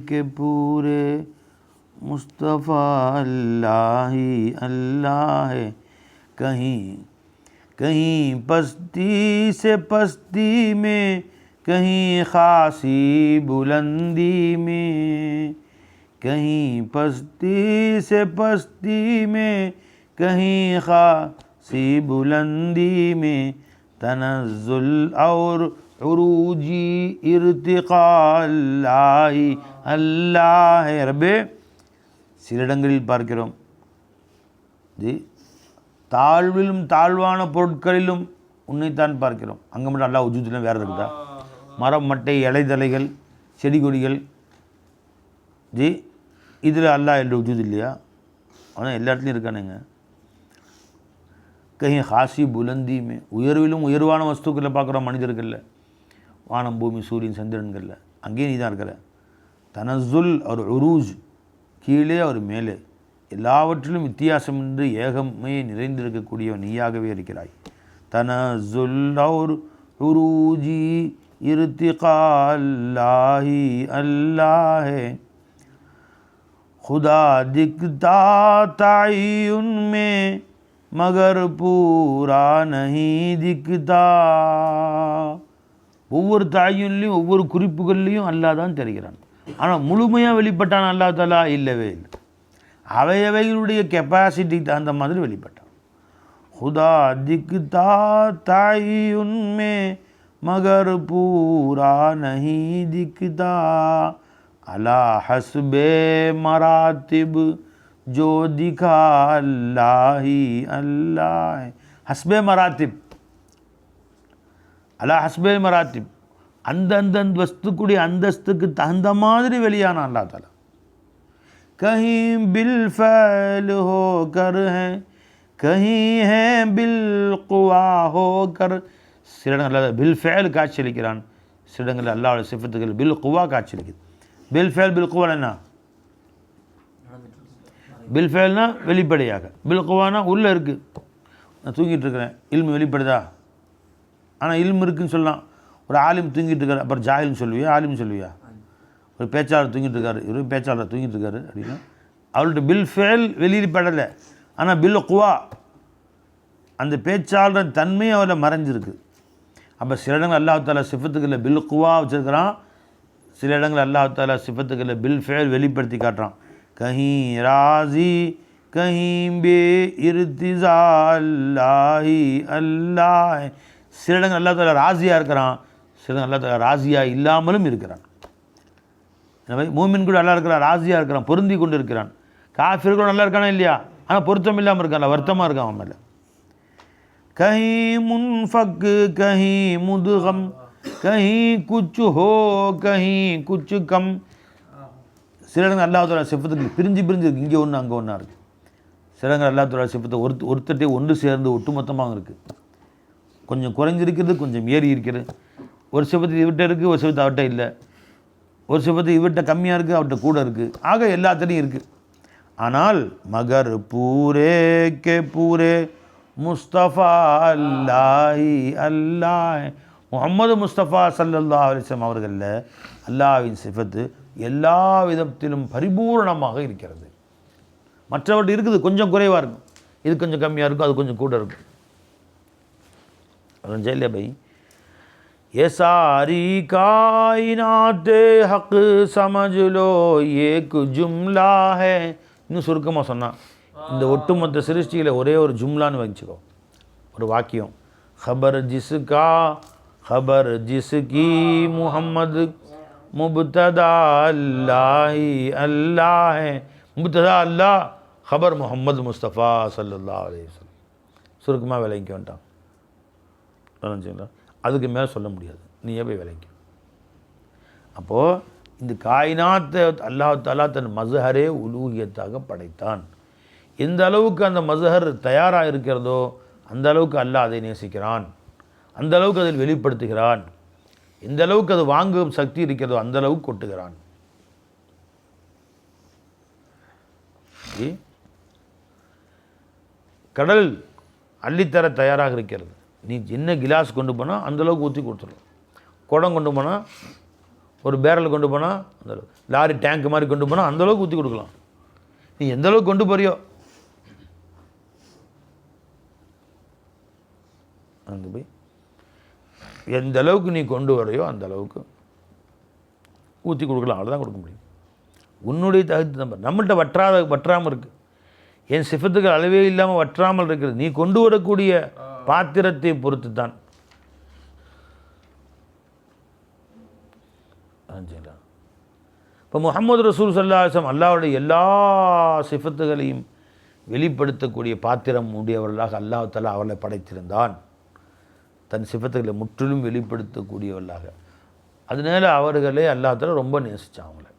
के पूरे मुस्तफ़ा अल्लाह ही अल्लाह है, कहीं कहीं पस्ती से पस्ती में, कहीं खासी बुलंदी में, कहीं पस्ती से पस्ती में, कहीं खासी बुलंदी में, तनज़्ज़ुल और उरूजी इर्तिक़ा अल्लाही अल्लाह है. ரப்பே, சில இடங்களில் பார்க்கிறோம் ஜி தாழ்விலும் தாழ்வான பொருட்களிலும் உன்னைத்தான் பார்க்கிறோம். அங்கே மட்டும் அல்லாஹ் உஜூதிலும் வேறு இருக்குதா? மரம் மட்டை இலைதலைகள் செடி கொடிகள் ஜி இதில் அல்லாஹ் என்ற உஜூது இல்லையா? ஆனால் எல்லா இடத்துலையும் இருக்கானுங்க. கहीं खासी बुलंदी में, உயர்விலும் உயர்வான வஸ்துக்களை பார்க்குறோம் மனிதர்களில், வானம் பூமி சூரியன் சந்திரன்களில், அங்கேயும் நீ தான் இருக்கிற. தனஸ்ஸுல் ஒரு உரூஜ், கீழே ஒரு மேலே, எல்லாவற்றிலும் வித்தியாசமின்றி ஏகமே நிறைந்திருக்கக்கூடியவன் நீயாகவே இருக்கிறாய். தனஸ்ஸுல் ஒரு உரூஜி இர்திகா அல்லாஹி அல்லாஹே, खुदा दिखता तायुन में मगर पूरा नहीं दिखता. ஒவ்வொரு தாயுன்லையும் ஒவ்வொரு குறிப்புகள்லையும் அல்லாஹ் தான் தெரிகிறான். ஆனால் முழுமையாக வெளிப்பட்டான் அல்லாஹ் தஆலா இல்லவே இல்லை. அவையவைகளுடைய கெப்பாசிட்டி தகுந்த மாதிரி வெளிப்பட்டான். खुदा दिखता तायुन में मगर पूरा नहीं दिखता, अला हस्बे मरातिब जो दिखा अल्लाह ही अल्लाह है. हस्बे मरातिब, அலா ஹஸ்பே மராத்திப், அந்த வஸ்துக்குடைய அந்தஸ்துக்கு தகுந்த மாதிரி வெளியான அல்லாஹ் தஆலா. கஹீ பில் ஃபஅல் ஹோ கர் ஹை, கஹீ ஹை பில் குவா ஹோ கர். சில இடங்கள் அல்லாஹ் பில் ஃபஅல் காட்சியளிக்கிறான், சில இடங்களில் அல்லாஹ்வுடைய சிஃபத்துகள் பில் குவா காட்சியளிக்குது. பில் ஃபஅல் பில் குவா என்ன? பில் ஃபஅல்னா வெளிப்படையாக, பில் குவானா உள்ளே இருக்குது. நான் தூங்கிட்டு இருக்கிறேன், இல்மு வெளிப்படுதா? ஆனால் இல்மு இருக்குன்னு சொல்லலாம். ஒரு ஆலிம் தூங்கிட்டு இருக்காரு, அப்புறம் ஜாஹில்னு சொல்லுவியா, ஆலிம் சொல்லுவியா? ஒரு பேச்சாளர் தூங்கிட்டு இருக்காரு, இவரும் பேச்சாளர் தூங்கிட்டு இருக்காரு அப்படின்னா அவர்கிட்ட பில் ஃபேல் வெளிப்படலை, ஆனால் பில் குவா அந்த பேச்சாளர் தன்மை அவரில் மறைஞ்சிருக்கு. அப்போ சில இடங்கள் அல்லாஹ் தாலா சிஃபத்துக்களில் பில் குவா வச்சுருக்கிறான், சில இடங்கள் அல்லாஹ் தாலா சிஃபத்துக்களில் பில் ஃபேல் வெளிப்படுத்தி காட்டுறான். கஹீ ராசி கஹீ பே இர்திஸா அல்லாஹி அல்லாஹ். சில இடங்கள் அல்லாஹ் தாலா ராசியாக இருக்கிறான், சில இடங்கள் அல்லாஹ் தாலா ராசியாக இல்லாமலும் இருக்கிறான். எனவே மூமின் கூட நல்லா இருக்கிறான், ராசியாக இருக்கிறான், பொருந்தி கொண்டு இருக்கிறான். காஃபிர் கூட நல்லா இருக்கானா இல்லையா, ஆனால் பொருத்தம் இல்லாமல் இருக்கான்ல, வருத்தமாக இருக்கான் அவன் மேலே. கஹீ முன்ஃபக் கஹீ முதுகம் கஹீ குச்சு ஹோ கஹீ குச்சு கம். சில இடங்கள் அல்லாஹ் தாலா சிஃபத்துக்கு பிரிஞ்சு இருக்கு, இங்கே ஒன்று அங்கே ஒன்றா இருக்குது. சில இடங்கள் அல்லாஹ் தாலா சிஃபத்தை ஒருத்தட்டே ஒன்று சேர்ந்து ஒட்டுமொத்தமாக இருக்குது. கொஞ்சம் குறைஞ்சிருக்கிறது, கொஞ்சம் ஏறி இருக்கிறது. ஒரு சிஃபத்து இவர்கிட்ட இருக்குது, ஒரு சிஃபத்து அவர்கிட்ட இல்லை. ஒரு சிஃபத்து இவர்கிட்ட கம்மியாக இருக்குது, அவர்கிட்ட கூட இருக்குது. ஆக எல்லாத்துலேயும் இருக்குது. ஆனால் மகர் பூரே கே பூரே முஸ்தஃபா அல்லாஹி அல்லாஹ், முஹம்மது முஸ்தஃபா ஸல்லல்லாஹு அலைஹி வஸல்லம் அவர்களில் அல்லாஹ்வின் சிஃபத்து எல்லா விதத்திலும் பரிபூர்ணமாக இருக்கிறது. மற்றவர்கள் இருக்குது, கொஞ்சம் குறைவாக இருக்கும், இது கொஞ்சம் கம்மியாக இருக்கும், அது கொஞ்சம் கூட இருக்கும். ஜெயிலே பை ये सारी कायनात हक समझ लो एक जुमला है. இன்னும் சுருக்கமாக சொன்னான், இந்த ஒட்டுமொத்த சிருஷ்டியில் ஒரே ஒரு ஜும்லான்னு வச்சுக்கோ, ஒரு வாக்கியம். खबर जिसका खबर जिसकी முஹம்மது முப்ததா அல்லாஹி அல்லாஹ் है. முப்ததா அல்லாஹ், खबर முஹம்மது முஸ்தஃபா ஸல்லல்லாஹு அலைஹி வஸல்லம். சுருக்கமாக விளங்கி வந்துட்டான். சரிங்களா, அதுக்கு மேலே சொல்ல முடியாது, நீயே போய் விளங்கி. அப்போது இந்த காயினாத்தை அல்லாஹ் தஆலா தன் மஸ்ஹரே உலூஹியத்தாக படைத்தான். எந்த அளவுக்கு அந்த மஸ்ஹர் தயாராக இருக்கிறதோ அந்த அளவுக்கு அல்லாஹ் அதை நேசிக்கிறான், அந்த அளவுக்கு அதில் வெளிப்படுத்துகிறான். எந்த அளவுக்கு அது வாங்கும் சக்தி இருக்கிறதோ அந்த அளவுக்கு கொட்டுகிறான். கடல் அள்ளித்தர தயாராக இருக்கிறது. நீ என்ன கிலாஸ் கொண்டு போனால் அந்தளவுக்கு ஊற்றி கொடுத்துடலாம். குடம் கொண்டு போனால், ஒரு பேரல் கொண்டு போனால் அந்தளவுக்கு, லாரி டேங்க் மாதிரி கொண்டு போனால் அந்தளவுக்கு ஊற்றி கொடுக்கலாம். நீ எந்த அளவுக்கு கொண்டு போறியோ அங்கே போய் எந்த அளவுக்கு நீ கொண்டு வரையோ அந்த அளவுக்கு ஊற்றி கொடுக்கலாம். அவ்வளோதான் கொடுக்க முடியும். உன்னுடைய தகுதி நம்பர் நம்மள்கிட்ட வற்றாமல் இருக்குது. என் சிஃபத்துக்கு அளவே இல்லாமல் வற்றாமல் இருக்குது. நீ கொண்டு வரக்கூடிய பாத்திரத்தை பொறுத்து தான். இப்போ முஹம்மது ரசூல் ஸல்லல்லாஹு அலைஹி வஸல்லம் அல்லாஹ்வுடைய எல்லா சிஃபத்துகளையும் வெளிப்படுத்தக்கூடிய பாத்திரம் உடையவர்களாக அல்லாஹ் தஆலா அவர்களை படைத்திருந்தான். தன் சிஃபத்துகளை முற்றிலும் வெளிப்படுத்தக்கூடியவர்களாக. அதனால அவர்களை அல்லாஹ் தஆலா ரொம்ப நேசித்தான்.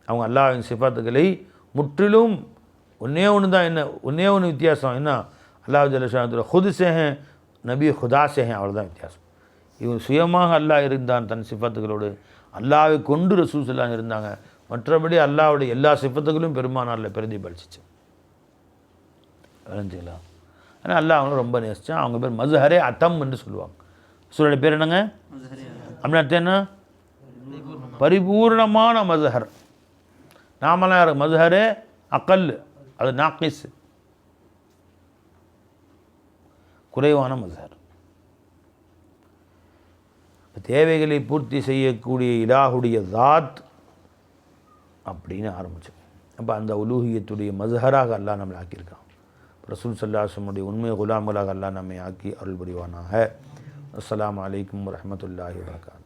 அவங்க அல்லாஹ்வின் சிஃபத்துகளை முற்றிலும் ஒன்றே ஒன்று தான், என்ன ஒன்றே ஒன்று வித்தியாசம் என்ன, அல்லாஹ் ஜல்ல ஷானுஹு खुद से हैं, நபி खुदा से हैं, அவ்வளோதான் வித்தியாசம். இவங்க சுயமாக அல்லாஹ் இருந்தான் தன் சிஃபத்துகளோடு, அல்லாஹ்வை கொண்டு ரசூல் ஸல்லல்லாஹு அலைஹி இருந்தாங்க. மற்றபடி அல்லாஹ்வுடைய எல்லா சிஃபத்துகளும் பெருமானாரில் பிரதிபலிச்சிச்சு. அறிஞ்சிங்களா? ஆனால் அல்லாஹ் அவங்களும் ரொம்ப நேசித்தான். அவங்க பேர் மஸ்ஹரே அத்தம் என்று சொல்லுவாங்க. ரசூலுடைய பேர் என்னங்க? அப்படின்னு அர்த்தம் என்ன? பரிபூர்ணமான மஸ்ஹர். நாமெல்லாம் யார்? மஸ்ஹரே அக்கல், அது நாக்கிஸ், குறைவான மஸ்ஹர். தேவைகளை பூர்த்தி செய்யக்கூடிய இலாஹுடைய தாத் அப்படின்னு ஆரம்பிச்சோம். அப்போ அந்த உலூஹியத்துடைய மஸ்ஹராக அல்லாஹ் நம்மளை ஆக்கியிருக்கான். ரசூல் ஸல்லல்லாஹு அலைஹி வஸல்லம் உண்மை குலாம்களாக அல்லாஹ் நம்மை ஆக்கி அருள் புரிவானாக. அஸ்ஸலாமு அலைக்கும் வரஹ்மத்துல்லாஹி வபரகாத்துஹு.